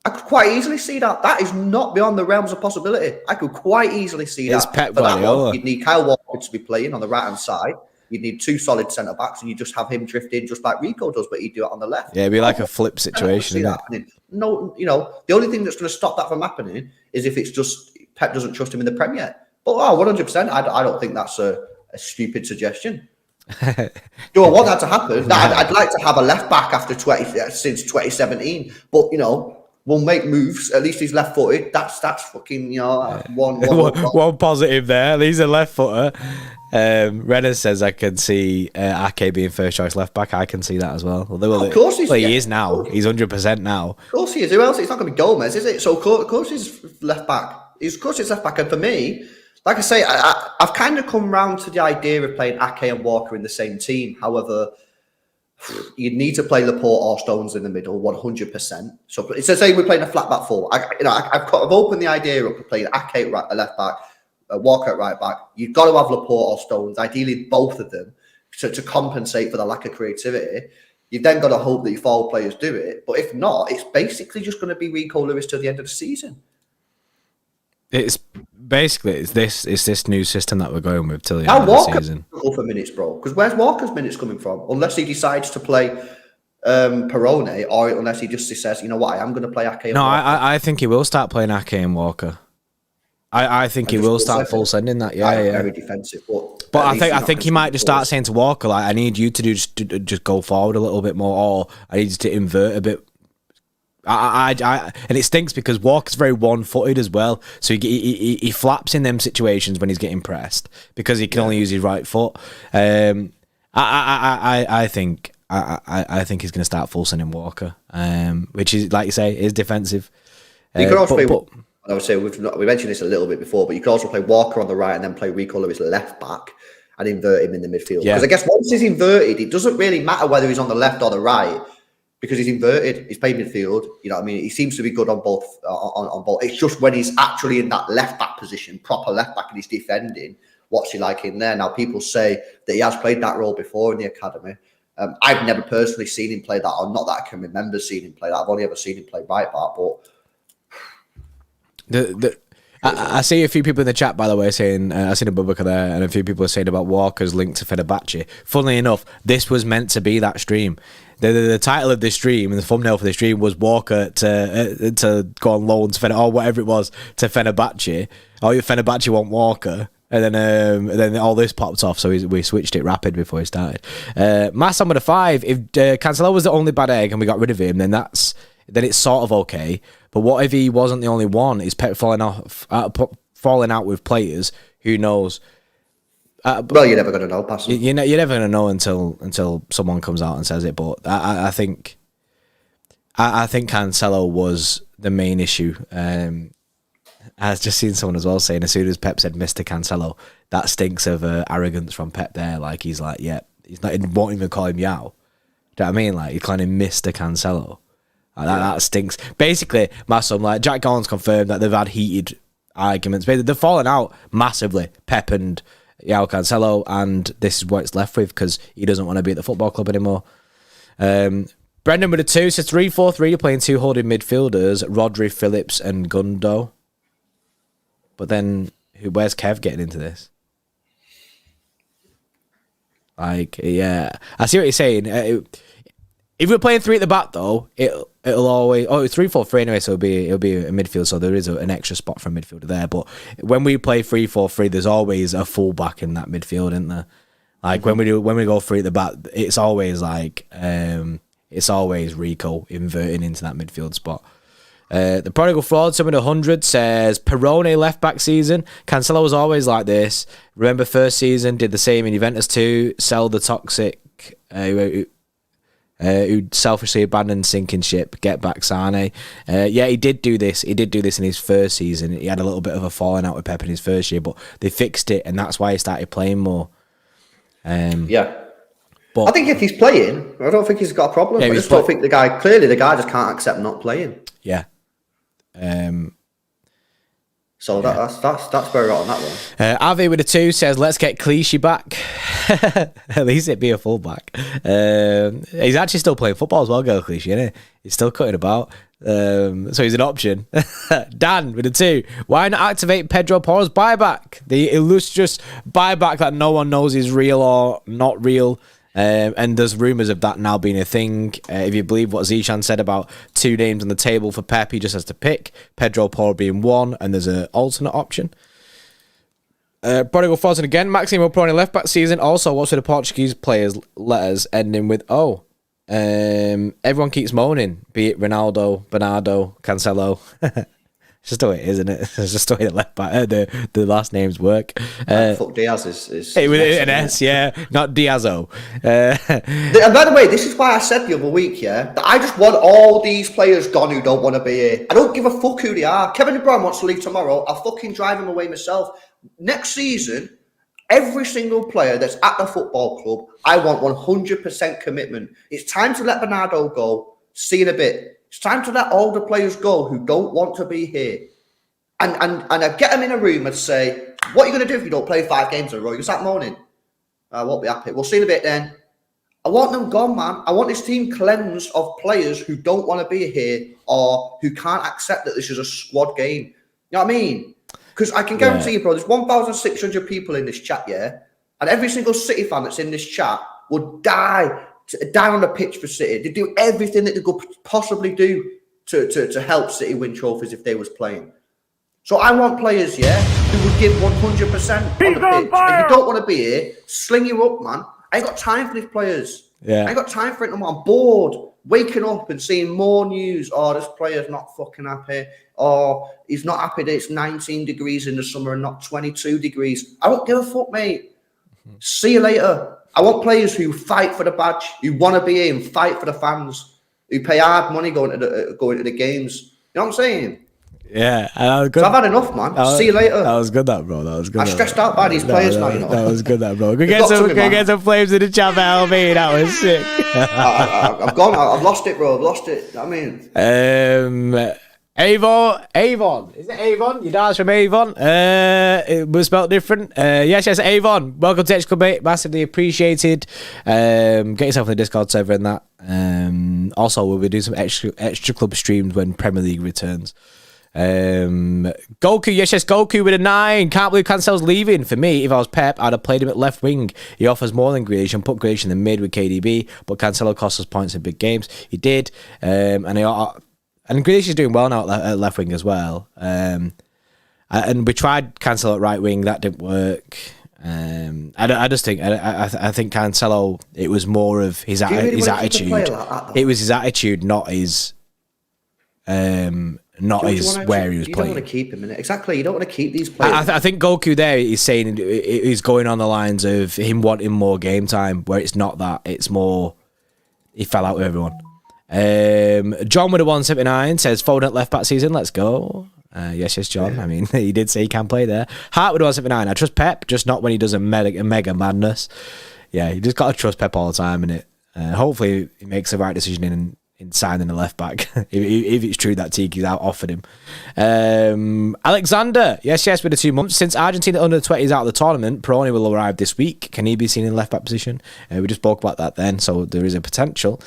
I could quite easily see that. That is not beyond the realms of possibility. I could quite easily see it's that. Pep For that Guardiola. one, you'd need Kyle Walker to be playing on the right hand side. You'd need two solid centre backs, and you just have him drift in just like Rico does, but he'd do it on the left. Yeah, it'd be like a flip situation, isn't it? No, the only thing that's going to stop that from happening is if it's just Pep doesn't trust him in the Premier. But 100%, I don't think that's a stupid suggestion. Do I want that to happen? I'd like to have a left back since 2017, but we'll make moves. At least he's left-footed. That's fucking one positive there. At least a left footer. Renner says I can see Ake being first choice left back. I can see that as well. Of course he is now. He's 100% now. Of course he is. Who else? It's not going to be Gomez, is it? So of course he's left back. Of course it's left back. And for me, like I say, I've kind of come round to the idea of playing Ake and Walker in the same team. However, you'd need to play Laporte or Stones in the middle, 100%. So it's the same. We're playing a flat back four. I've opened the idea up of playing Ake at left back, Walker at right back. You've got to have Laporte or Stones, ideally both of them, to compensate for the lack of creativity. You've then got to hope that your forward players do it. But if not, it's basically just going to be Rico Lewis till the end of the season. It's this new system that we're going with till the end of the season. Go for minutes, bro. Because where's Walker's minutes coming from? Unless he decides to play Perrone, or unless he just says, you know what, I am going to play Ake. No, I think he will start playing Ake and Walker. I think he will start full sending that. Yeah, very defensive. But I think he might just start saying to Walker, like, I need you to just go forward a little bit more, or I need you to invert a bit. And it stinks because Walker's very one-footed as well, so he flaps in them situations when he's getting pressed because he can only use his right foot. I think he's going to start full sending Walker, which is, like you say, is defensive. You could also play. I would say we mentioned this a little bit before, but you could also play Walker on the right and then play Rico Lewis left back and invert him in the midfield. Because I guess once he's inverted, it doesn't really matter whether he's on the left or the right. Because he's inverted, he's playing midfield. You know what I mean? He seems to be good on both. On both. It's just when he's actually in that left back position, proper left back, and he's defending. What's he like in there? Now, people say that he has played that role before in the academy. I've never personally seen him play that, or not that I can remember seeing him play that. I've only ever seen him play right back. But I see a few people in the chat, by the way, saying I seen a Bubaka there, and a few people are saying about Walker's link to Fenerbahce. Funnily enough, this was meant to be that stream. The title of this stream and the thumbnail for this stream was Walker to go on loan to Fenerbahce, or whatever it was, to Fenerbahce. Oh, Fenerbahce want Walker. And then all this popped off, so we switched it rapid before he started. Mass on with a 5. If Cancelo was the only bad egg and we got rid of him, then it's sort of okay. But what if he wasn't the only one? Is Pep falling out with players? Who knows? Well, you're never going to know, Pastor. You're never going to know until someone comes out and says it. But I think Cancelo was the main issue. I've just seen someone as well saying as soon as Pep said Mr. Cancelo, that stinks of arrogance from Pep there. Like he's like, yeah, he won't even call him Yao. Do you know what I mean? Like he's calling him Mr. Cancelo. That stinks. Basically, massive. Like Jack Gallen's confirmed that they've had heated arguments. They're falling out massively. Pep and Yao Cancelo, and this is what it's left with because he doesn't want to be at the football club anymore. Brendan with a 2 says 3-4-3, playing 2 holding midfielders, Rodri, Phillips, and Gundo. But then, where's Kev getting into this? Like, yeah, I see what you're saying. If we're playing 3 at the back, though, it'll always... Oh, it's 3-4-3 anyway, so it'll be a midfield, so there is an extra spot for a midfielder there. But when we play 3-4-3, there's always a full-back in that midfield, isn't there? Like, when we go 3 at the back, it's always like... it's always Rico inverting into that midfield spot. The Prodigal Fraud, someone 100, says Perrone left-back season. Cancelo was always like this. Remember first season, did the same in Juventus too. Sell the toxic... who selfishly abandoned sinking ship, get back Sane. Yeah, he did do this. He did do this in his first season. He had a little bit of a falling out with Pep in his first year, but they fixed it, and that's why he started playing more. Yeah. I think if he's playing, I don't think he's got a problem. I just don't think the guy just can't accept not playing. Yeah. So that's where we're at on that one. Avi with a 2 says, let's get Clichy back. At least it'd be a fullback. He's actually still playing football as well, Girl Clichy, isn't he? He's still cutting about. So he's an option. Dan with a 2. Why not activate Pedro Porro's buyback? The illustrious buyback that no one knows is real or not real. And there's rumours of that now being a thing. If you believe what Zichan said about 2 names on the table for Pep, he just has to pick. Pedro Porro being one, and there's an alternate option. Prodigal Fosun again. Maximo Perrone left back season. Also, what's with the Portuguese players' letters ending with O? Everyone keeps moaning, be it Ronaldo, Bernardo, Cancelo. It's just the way it is, isn't it? It's just the way the left back, the last names work. Fuck Diaz is with an S, yeah, not Diazo. And by the way, this is why I said the other week, yeah, that I just want all these players gone who don't want to be here. I don't give a fuck who they are. Kevin De Bruyne wants to leave tomorrow. I'll fucking drive him away myself. Next season, every single player that's at the football club, I want 100% commitment. It's time to let Bernardo go. See you in a bit. It's time to let all the players go who don't want to be here. And I get them in a room and say, what are you going to do if you don't play 5 games in a row? You start moaning. I won't be happy. We'll see in a bit then. I want them gone, man. I want this team cleansed of players who don't want to be here or who can't accept that this is a squad game. You know what I mean? Because I can guarantee you, bro, there's 1,600 people in this chat, yeah? And every single City fan that's in this chat would die on the pitch for City. They do everything that they could possibly do to help City win trophies if they was playing. So I want players, yeah, who would give 100% on the pitch. If you don't want to be here, sling you up, man. I ain't got time for these players. Yeah. I ain't got time for it no more. I'm bored waking up and seeing more news. Oh, this player's not fucking happy. Or he's not happy that it's 19 degrees in the summer and not 22 degrees. I don't give a fuck, mate. See you later. I want players who fight for the badge, who want to be here and fight for the fans, who pay hard money going to the games. You know what I'm saying? Yeah, I've had enough, man. See you later. That was good, that bro. That was good. I'm stressed out by these players now, you know. That was good, that bro. Go get some flames in the chat for LB. That was sick. I've gone. I've lost it, bro. I've lost it. I mean, Avon. Is it Avon? Your dad's from Avon. It was spelled different. Yes, Avon. Welcome to Xtra Club, mate. Massively appreciated. Get yourself in the Discord server and that. Also, we'll be doing some extra club streams when Premier League returns. Goku, yes, Goku with a 9. Can't believe Cancelo's leaving. For me, if I was Pep, I'd have played him at left wing. He offers more than Grealish and put Grealish in the mid with KDB, but Cancelo costs us points in big games. He did. And Grealish is doing well now at left wing as well. And we tried Cancelo at right wing. That didn't work. I just think I think Cancelo, it was more of his attitude. It was his attitude, not his where he was playing. You don't want to keep him in it. Exactly. You don't want to keep these players. I think Goku there is saying he's going on the lines of him wanting more game time, where it's not that. It's more he fell out with everyone. John with a 179 says Foden at left back season. Let's go. Yes, John. Yeah. I mean, he did say he can play there. Hart with a 179. I trust Pep, just not when he does a mega madness. Yeah, you just got to trust Pep all the time, innit? Hopefully, he makes the right decision in signing a left back. if it's true that Tiki's out offered him. Alexander, yes, with the 2 months since Argentina under 20s out of the tournament. Perrone will arrive this week. Can he be seen in left back position? We just spoke about that then, so there is a potential.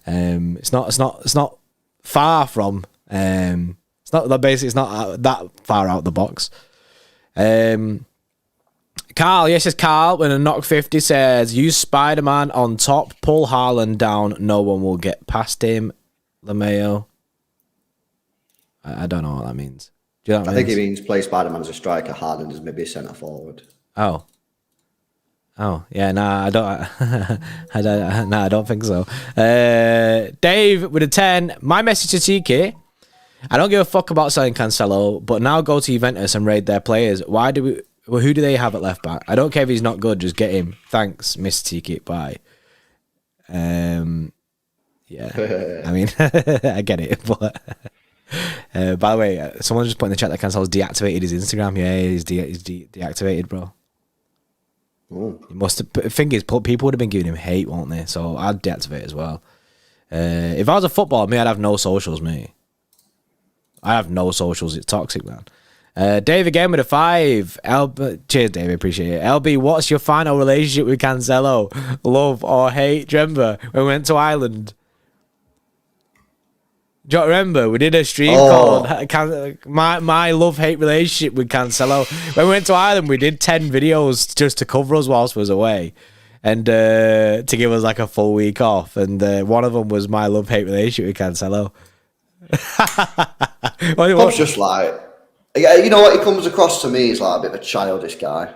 It's not far from. It's not that far out the box. Carl, yes, Carl, when a knock 50 says, use Spider-Man on top, pull Haaland down, no one will get past him. LeMayo. I don't know what that means. Do you know what I think it means play Spider-Man as a striker, Haaland as maybe a centre forward. Oh, yeah, nah, I don't think so. Dave with a 10. My message to TK, I don't give a fuck about selling Cancelo, but now go to Juventus and raid their players. Who do they have at left back? I don't care if he's not good, just get him. Thanks, Mr. Tiki. Bye. Yeah. I mean, I get it. But by the way, someone just put in the chat that Cancelo's deactivated his Instagram. Yeah, he's deactivated, bro. Ooh. He must have. The thing is, people would have been giving him hate, won't they? So I'd deactivate as well. If I was a footballer, I'd have no socials, mate. I have no socials. It's toxic, man. Dave again with a 5. Cheers, Dave. Appreciate it. LB, what's your final relationship with Cancelo? Love or hate? Do you remember when we went to Ireland? Do you remember? We did a stream called my love-hate relationship with Cancelo. When we went to Ireland, we did 10 videos just to cover us whilst we was away. And to give us like a full week off. And one of them was my love-hate relationship with Cancelo. I was just like, you know what? He comes across to me as like a bit of a childish guy.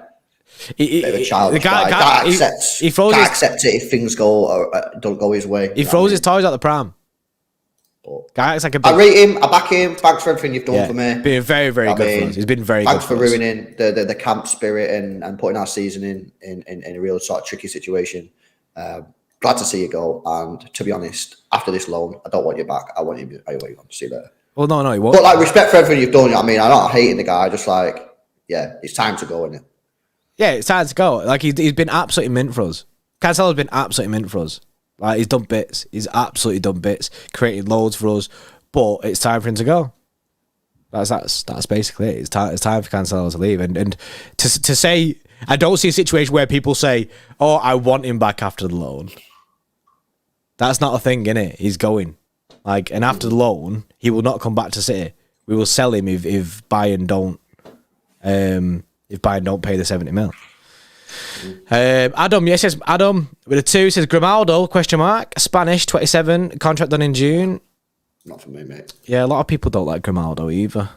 Bit of a childish guy. Can't accept it if things don't go his way. He throws his toys out the pram. Guy acts like a big... I rate him. I back him. Thanks for everything you've done for me. Been very, very good for us. He's been very good. Thanks for ruining the camp spirit and putting our season in a real sort of tricky situation. Glad to see you go. And to be honest, after this loan, I don't want you back. I want you away. See you later. Well, no, he won't. But like, respect for everything you've done. You know what I mean, I'm not hating the guy. Just like, yeah, it's time to go, isn't it? Yeah, it's time to go. Like he's been absolutely mint for us. Cancelo's been absolutely mint for us. Like he's done bits. He's absolutely done bits. Created loads for us. But it's time for him to go. That's basically it. It's time for Cancelo to leave. And to say, I don't see a situation where people say, "Oh, I want him back after the loan." That's not a thing, innit? He's going. Like, and after the loan, he will not come back to City. We will sell him if Bayern don't pay the 70 mil. Adam with a 2 says Grimaldo ? Spanish 27 contract done in June. Not for me, mate. Yeah, a lot of people don't like Grimaldo either.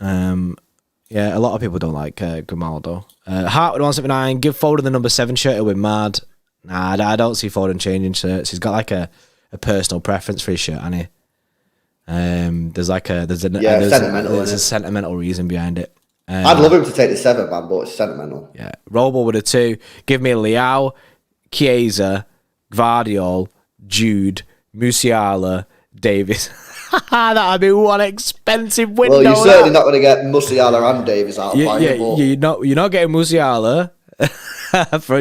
Yeah, a lot of people don't like Grimaldo. Hart with 179. Give Foden the number 7 shirt. It'll be mad. Nah, I don't see Foden changing shirts. He's got like a personal preference for his shirt, hasn't he? There's a sentimental reason behind it. I'd love him to take the 7, man, but it's sentimental. Yeah, Robo with a 2. Give me Leao, Chiesa, Gvardiol, Jude, Musiala, Davies. That'd be one expensive window. Well, you're certainly not going to get Musiala and Davies out of you're not getting Musiala.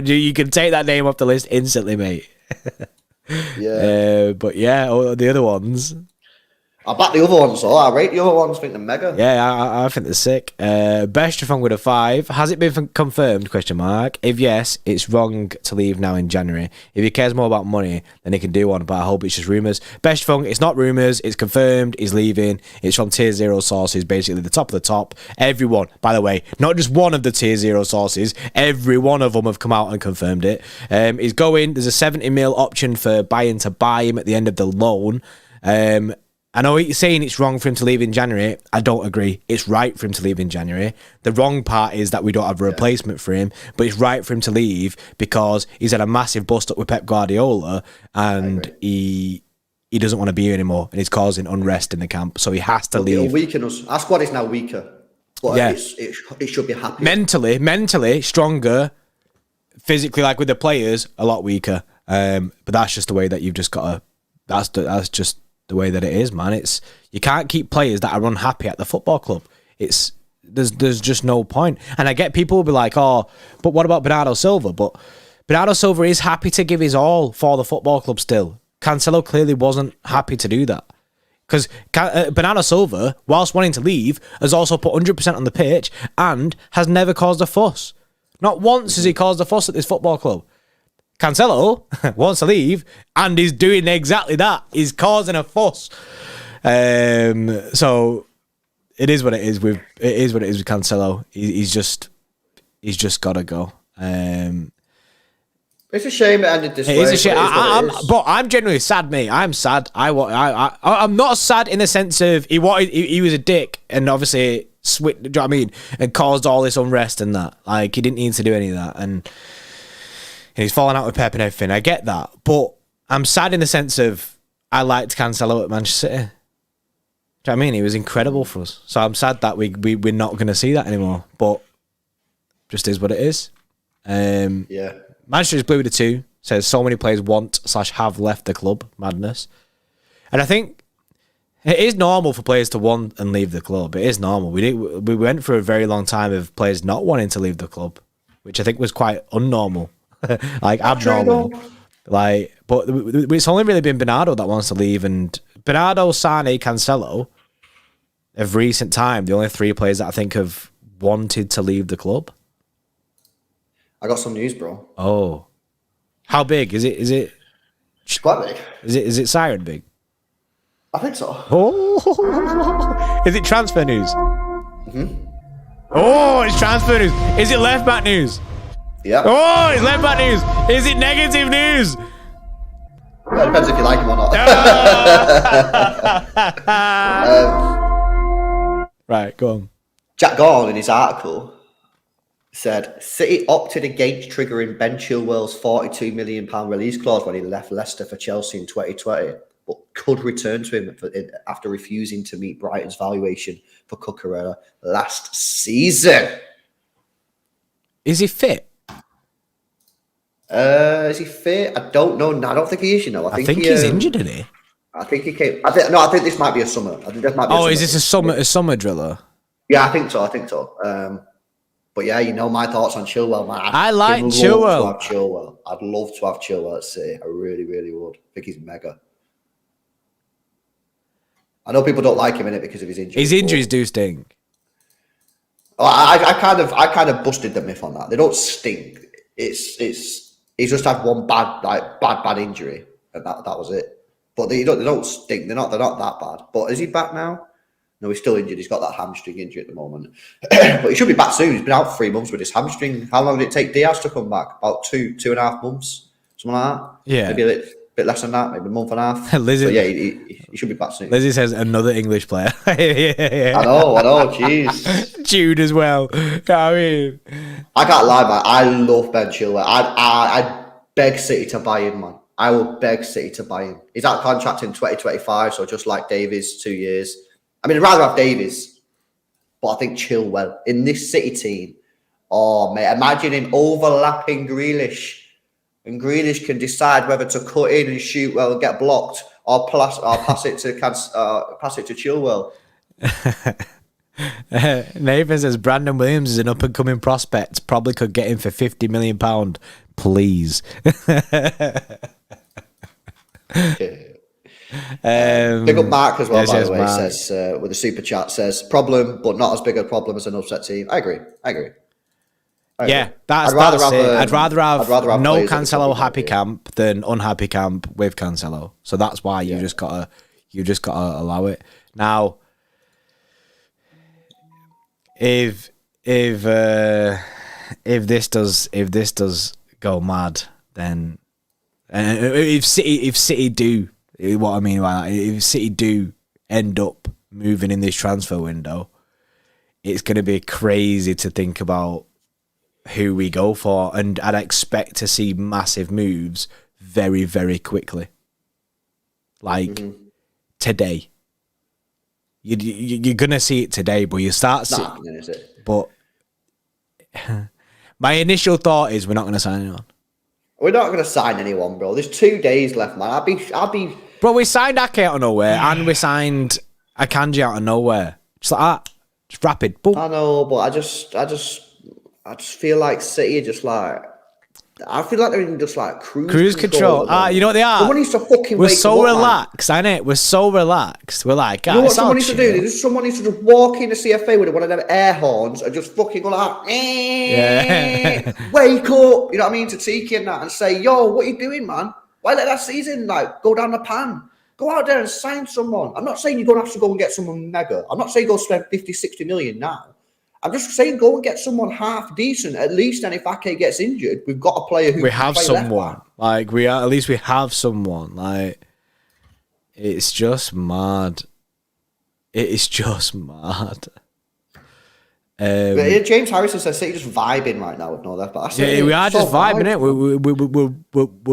You can take that name off the list instantly, mate. Yeah. But yeah, the other ones. I back the other ones, though. I rate the other ones. I think they're mega. Yeah, I think they're sick. Bestefan with a 5. Has it been confirmed? ? If yes, it's wrong to leave now in January. If he cares more about money, then he can do one. But I hope it's just rumours. Bestefan, it's not rumours. It's confirmed. He's leaving. It's from Tier 0 sources, basically the top of the top. Everyone, by the way, not just one of the Tier 0 sources. Every one of them have come out and confirmed it. He's going. There's a 70 mil option for Bayern to buy him at the end of the loan. I know you're saying it's wrong for him to leave in January. I don't agree. It's right for him to leave in January. The wrong part is that we don't have a replacement for him, but it's right for him to leave because he's had a massive bust up with Pep Guardiola and he doesn't want to be here anymore and he's causing unrest in the camp, so he has to leave. Weaken us. Our squad is now weaker. But it should be happy. Mentally stronger, physically, like with the players, a lot weaker. But that's just the way that you've just got to... That's just the way that it is, man. You can't keep players that are unhappy at the football club. There's just no point. And I get people will be like, oh, but what about Bernardo Silva? But Bernardo Silva is happy to give his all for the football club still. Cancelo clearly wasn't happy to do that. Because Bernardo Silva, whilst wanting to leave, has also put 100% on the pitch and has never caused a fuss. Not once has he caused a fuss at this football club. Cancelo wants to leave and he's doing exactly that. He's causing a fuss. So it is what it is with Cancelo. He's just got to go. It's a shame it ended this way. It is a shame. But I'm genuinely sad, mate. I'm sad. I'm not sad in the sense of he was a dick and obviously do you know what I mean? And caused all this unrest and that. Like he didn't need to do any of that. And he's falling out with Pep and everything. I get that. But I'm sad in the sense of I liked Cancelo at Manchester City. Do you know what I mean? He was incredible for us. So I'm sad that we're not going to see that anymore. But just is what it is. Yeah. Manchester is blue with a 2. Says so many players want/have left the club. Madness. And I think it is normal for players to want and leave the club. It is normal. We went for a very long time of players not wanting to leave the club. which I think was quite unnormal, like abnormal. Like, but it's only really been Bernardo that wants to leave, and Bernardo, Sane, Cancelo, of recent time, the only 3 players that I think have wanted to leave the club. I got some news, bro. Oh, how big is it? It's quite big. Is it siren big? I think so. Oh, is it transfer news? Oh, it's transfer news. Is it left back news? Yeah. Oh, it's left back news. Is it negative news? Well, it depends if you like him or not. Right, go on. Jack Gorn, in his article, said City opted against triggering Ben Chilwell's £42 million release clause when he left Leicester for Chelsea in 2020, but could return to him after refusing to meet Brighton's valuation for Cucurella last season. Is he fit? Is he fit? I don't know. I don't think he is. I think he's injured, isn't he? I think he came. I think this might be a summer. I think this might be. Is this a summer driller? Yeah, I think so. But yeah, my thoughts on Chilwell, man. I like Chilwell. I'd love to have Chilwell at City. I really, really would. I think he's mega. I know people don't like him in it because of his injuries. His injuries do stink. I kind of busted the myth on that. They don't stink. He's just had one bad injury, and that was it. But they don't stink. They're not that bad. But is he back now? No, he's still injured. He's got that hamstring injury at the moment. But he should be back soon. He's been out 3 months with his hamstring. How long did it take Diaz to come back? About 2.5 months, something like that. Yeah, maybe a bit less than that. Maybe a month and a half. Lizzie, but yeah, he should be back soon. Lizzie says another English player. Yeah. I know. Jeez. Jude as well. I mean, I can't lie, man. I love Ben Chilwell. I'd beg City to buy him, man. I will beg City to buy him. He's out of contract in 2025, so just like Davies, 2 years. I mean, I'd rather have Davies, but I think Chilwell in this City team. Oh, mate, imagine him overlapping Grealish, and Grealish can decide whether to cut in and shoot well and get blocked, or pass it to Chilwell. Nathan says Brandon Williams is an up and coming prospect. Probably could get him for £50 million. Please. Big up Mark as well, by the way. Mark says with a super chat, says problem, but not as big a problem as an upset team. I agree. Yeah, that's it. I'd rather have no Cancelo happy camp than unhappy camp with Cancelo. So that's why you just gotta allow it. Now, if this does go mad, then if City do. What I mean by that, if City do end up moving in this transfer window, it's going to be crazy to think about who we go for, and I'd expect to see massive moves very, very quickly. Like today, you're going to see it today, but you start seeing. Is it? But my initial thought is we're not going to sign anyone. We're not going to sign anyone, bro. There's 2 days left, man. I'll be. Bro, we signed Ake out of nowhere, and we signed Akanji out of nowhere. Just like that, just rapid. Boom. I know, but I just feel like City are just like. I feel like they're in just like cruise control. You know what they are? Someone needs to fucking We're wake so them up, relaxed, ain't it? We're so relaxed. We're like, you know what someone needs to do? Someone needs to just walk in the CFA with one of them air horns and just fucking go like, wake up. You know what I mean? To Tiki and that, and say, yo, what are you doing, man? Why let that season go down the pan? Go out there and sign someone. I'm not saying you're going to have to go and get someone mega. I'm not saying go spend 50, 60 million now. I'm just saying go and get someone half decent. At least then if Ake gets injured, we've got a player who we can have play someone. Like at least we have someone. Like it's just mad. It is just mad. James Harrison says City just vibing right now with no left back. Yeah, we are just vibing it. We're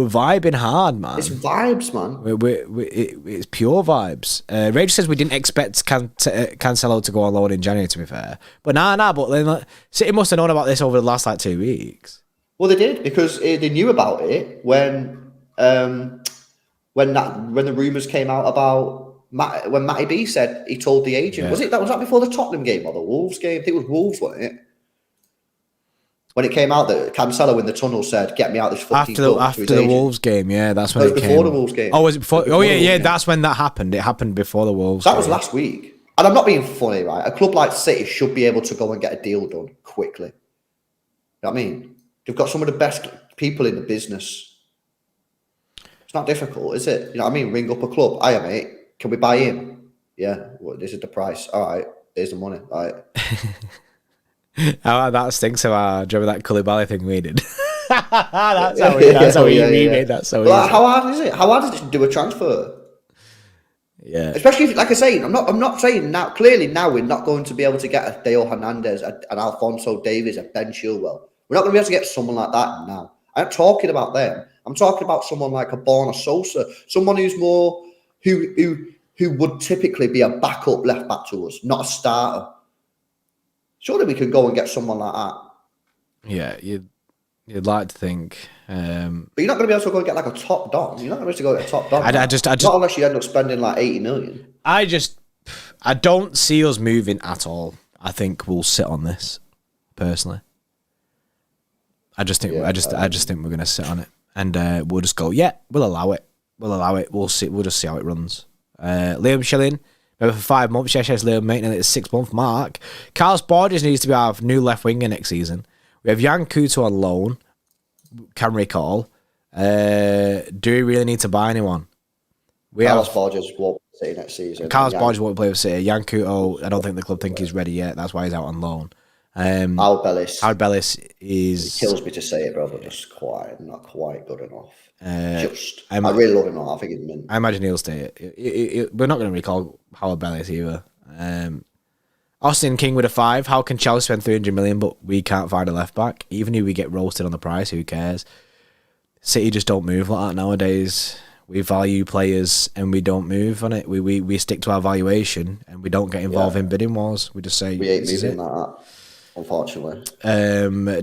vibing hard, man. It's vibes, man. It's pure vibes. Rage says we didn't expect Cancelo to go on loan in January. To be fair, but but then City must have known about this over the last 2 weeks. Well, they did because they knew about it when the rumours came out about. When Matty B said he told the agent, was that before the Tottenham game or the Wolves game? I think it was Wolves, wasn't it? When it came out that Cancelo in the tunnel said, "Get me out this fucking club," after the Wolves game, yeah, that's when it was came. before the Wolves game. Oh, was it before? Oh, yeah, game. that's when that happened. It happened before the Wolves That game. was last week. And I'm not being funny, right? A club like City should be able to go and get a deal done quickly. You know what I mean? They've got some of the best people in the business. It's not difficult, is it? You know what I mean? Ring up a club. Hiya, mate. Can we buy him? Yeah. Well, this is the price. All right. Here's the money. All right. That stinks of our. Do you remember that Koulibaly thing we did? That's how we made that so easy. How hard is it? How hard is it to do a transfer? Yeah. Especially if, like I say, I'm not saying now. Clearly, now we're not going to be able to get a Theo Hernandez, an Alphonso Davies, a Ben Chilwell. We're not going to be able to get someone like that now. I'm not talking about them. I'm talking about someone like a Borna Sosa, someone who's more who would typically be a backup left back to us, not a starter. Surely we can go and get someone like that. Yeah, you'd like to think. But you're not going to be able to go and get like a top dog. You're not going to be able to go get a top dog. I just not unless you end up spending like 80 million. I don't see us moving at all. I think we'll sit on this, personally. I just think we're going to sit on it, and we'll just go. Yeah, we'll allow it. We'll see. We'll just see how it runs. Liam Schilling. Maybe for 5 months, yes, Liam making it at the 6-month mark. Carlos Borges needs to be our new left winger next season. We have Jan Couto on loan. Can recall. Do we really need to buy anyone? Carlos Borges won't play next season. Carlos Borges won't play for City. Jan Couto, I don't think the club think he's ready yet. That's why he's out on loan. Howard Bellis is... It kills me to say it, bro, but just not quite good enough. I really love him. I think he's mint. I imagine he'll stay. We're not going to recall Howard Bellis either. Austin King with a 5. How can Chelsea spend 300 million but we can't find a left back? Even if we get roasted on the price, who cares? City just don't move like that nowadays. We value players and we don't move on it. We stick to our valuation and we don't get involved in bidding wars. We just say we ain't moving like that. Unfortunately.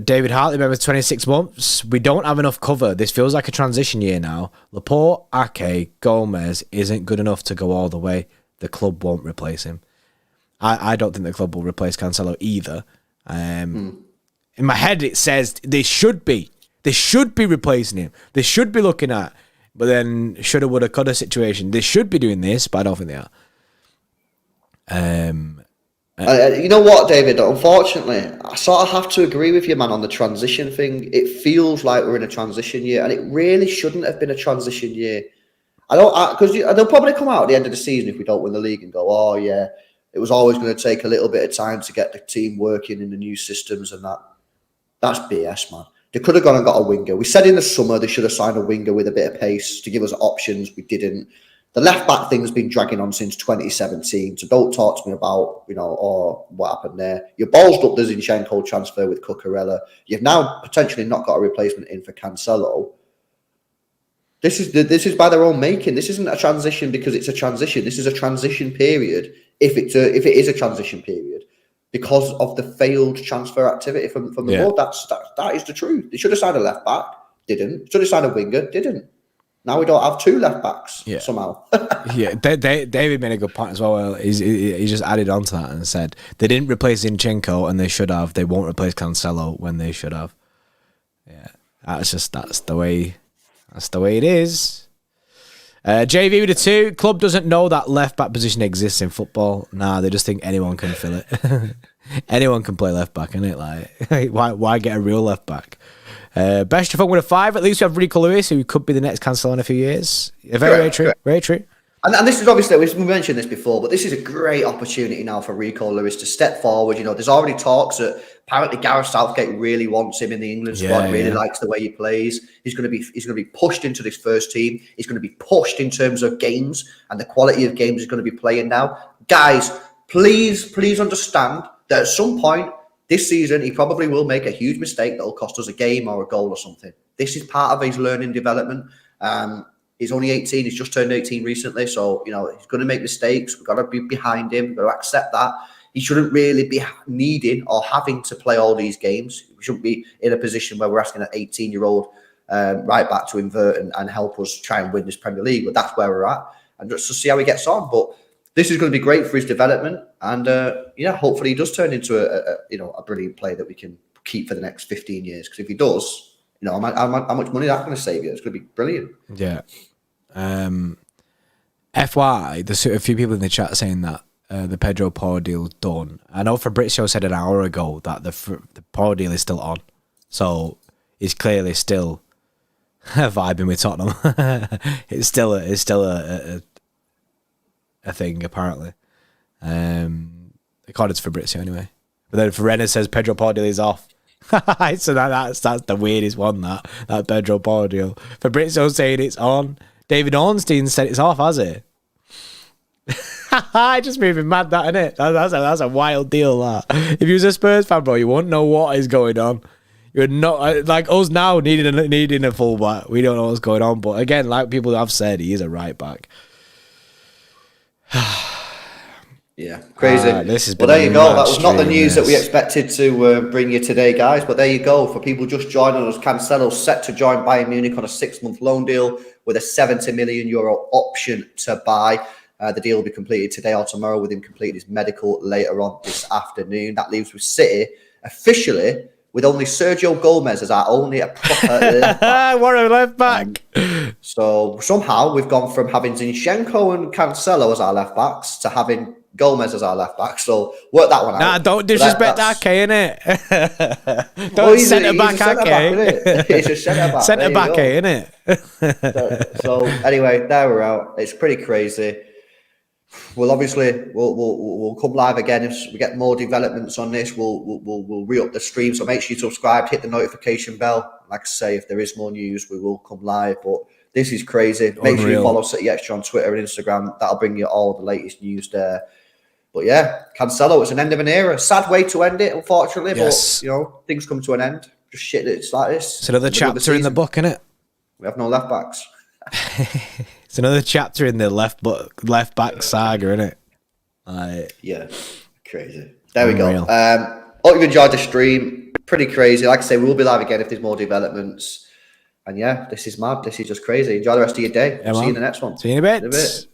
David Hartley, member 26 months. We don't have enough cover. This feels like a transition year now. Laporte, Ake, Gomez isn't good enough to go all the way. The club won't replace him. I don't think the club will replace Cancelo either. In my head, it says they should be. They should be replacing him. They should be looking at. But then, shoulda, woulda, coulda situation. They should be doing this, but I don't think they are. You know what, David? Unfortunately, I sort of have to agree with you, man, on the transition thing. It feels like we're in a transition year, and it really shouldn't have been a transition year. Because they'll probably come out at the end of the season if we don't win the league and go, "Oh yeah, it was always going to take a little bit of time to get the team working in the new systems and that." That's BS, man. They could have gone and got a winger. We said in the summer they should have signed a winger with a bit of pace to give us options. We didn't. The left-back thing has been dragging on since 2017, so don't talk to me about, what happened there. You ballsed up the Zinchenko transfer with Cucurella. You've now potentially not got a replacement in for Cancelo. This is by their own making. This isn't a transition because it's a transition. This is a transition period, if it is a transition period, because of the failed transfer activity from the board. That is the truth. They should have signed a left-back, didn't. Should have signed a winger, didn't. Now we don't have 2 left backs somehow. Yeah, David made a good point as well. He just added on to that and said they didn't replace Zinchenko and they should have. They won't replace Cancelo when they should have. Yeah, that's the way it is. JV with a 2. Club doesn't know that left back position exists in football. Nah, they just think anyone can fill it. Anyone can play left back, innit? Like, why get a real left back? Best of fun with a 5. At least we have Rico Lewis, who could be the next Cancelo in a few years. Very true. Very true. And this is obviously, we mentioned this before, but this is a great opportunity now for Rico Lewis to step forward. There's already talks that apparently Gareth Southgate really wants him in the England squad. Really likes the way he plays. He's going to be pushed into this first team. He's going to be pushed in terms of games and the quality of games he's going to be playing now. Guys, please understand that at some point this season, he probably will make a huge mistake that will cost us a game or a goal or something. This is part of his learning development. He's only 18. He's just turned 18 recently. So, he's going to make mistakes. We've got to be behind him. We've got to accept that. He shouldn't really be needing or having to play all these games. We shouldn't be in a position where we're asking an 18-year-old right back to invert and help us try and win this Premier League. But that's where we're at. And just to see how he gets on. But this is going to be great for his development, and hopefully he does turn into a brilliant player that we can keep for the next 15 years. Because if he does, you know, how much money that's going to save you? It's going to be brilliant. Yeah. FY, there's a few people in the chat saying that the Pedro Porro deal's done. I know Fabrizio said an hour ago that the Porro deal is still on. So he's clearly still vibing with Tottenham. It's still a thing, apparently. According to Fabrizio, anyway. But then Hernandez says Pedro Porro deal is off. So that's the weirdest one, that Pedro Porro deal. Fabrizio saying it's on. David Ornstein said it's off, has it? I just made me mad, that, innit? That's a wild deal, that. If you was a Spurs fan, bro, you wouldn't know what is going on. You would not, like us now needing a fullback. We don't know what's going on. But again, like people have said, he is a right back. Yeah, crazy. This is well, there you go. That was not the news that we expected to bring you today, guys. But there you go. For people just joining us, Cancelo set to join Bayern Munich on a 6-month loan deal with a €70 million option to buy. The deal will be completed today or tomorrow, with him completing his medical later on this afternoon. That leaves with City officially with only Sergio Gomez as our only proper left back. What a left back. So somehow we've gone from having Zinchenko and Cancelo as our left backs to having Gomez as our left back. So work that one out. Nah, don't disrespect Ake, innit? Don't centre back Ake. He's a centre back. Centre back, innit? So anyway, there we're out. It's pretty crazy. We'll obviously we'll come live again if we get more developments on this. We'll re-up the stream. So make sure you subscribe, hit the notification bell. Like I say, if there is more news, we will come live. But this is crazy. Make sure you follow City Xtra on Twitter and Instagram. That'll bring you all the latest news there. But yeah, Cancelo, it's an end of an era. Sad way to end it, unfortunately. Yes. But you know, things come to an end. Just shit, it's like this. It's another chapter in the book, innit? We have no left backs. It's another chapter in the left back saga, innit? Yeah, crazy. There we go. Hope you enjoyed the stream. Pretty crazy. Like I say, we'll be live again if there's more developments. And yeah, this is mad. This is just crazy. Enjoy the rest of your day. See you in the next one. See you in a bit.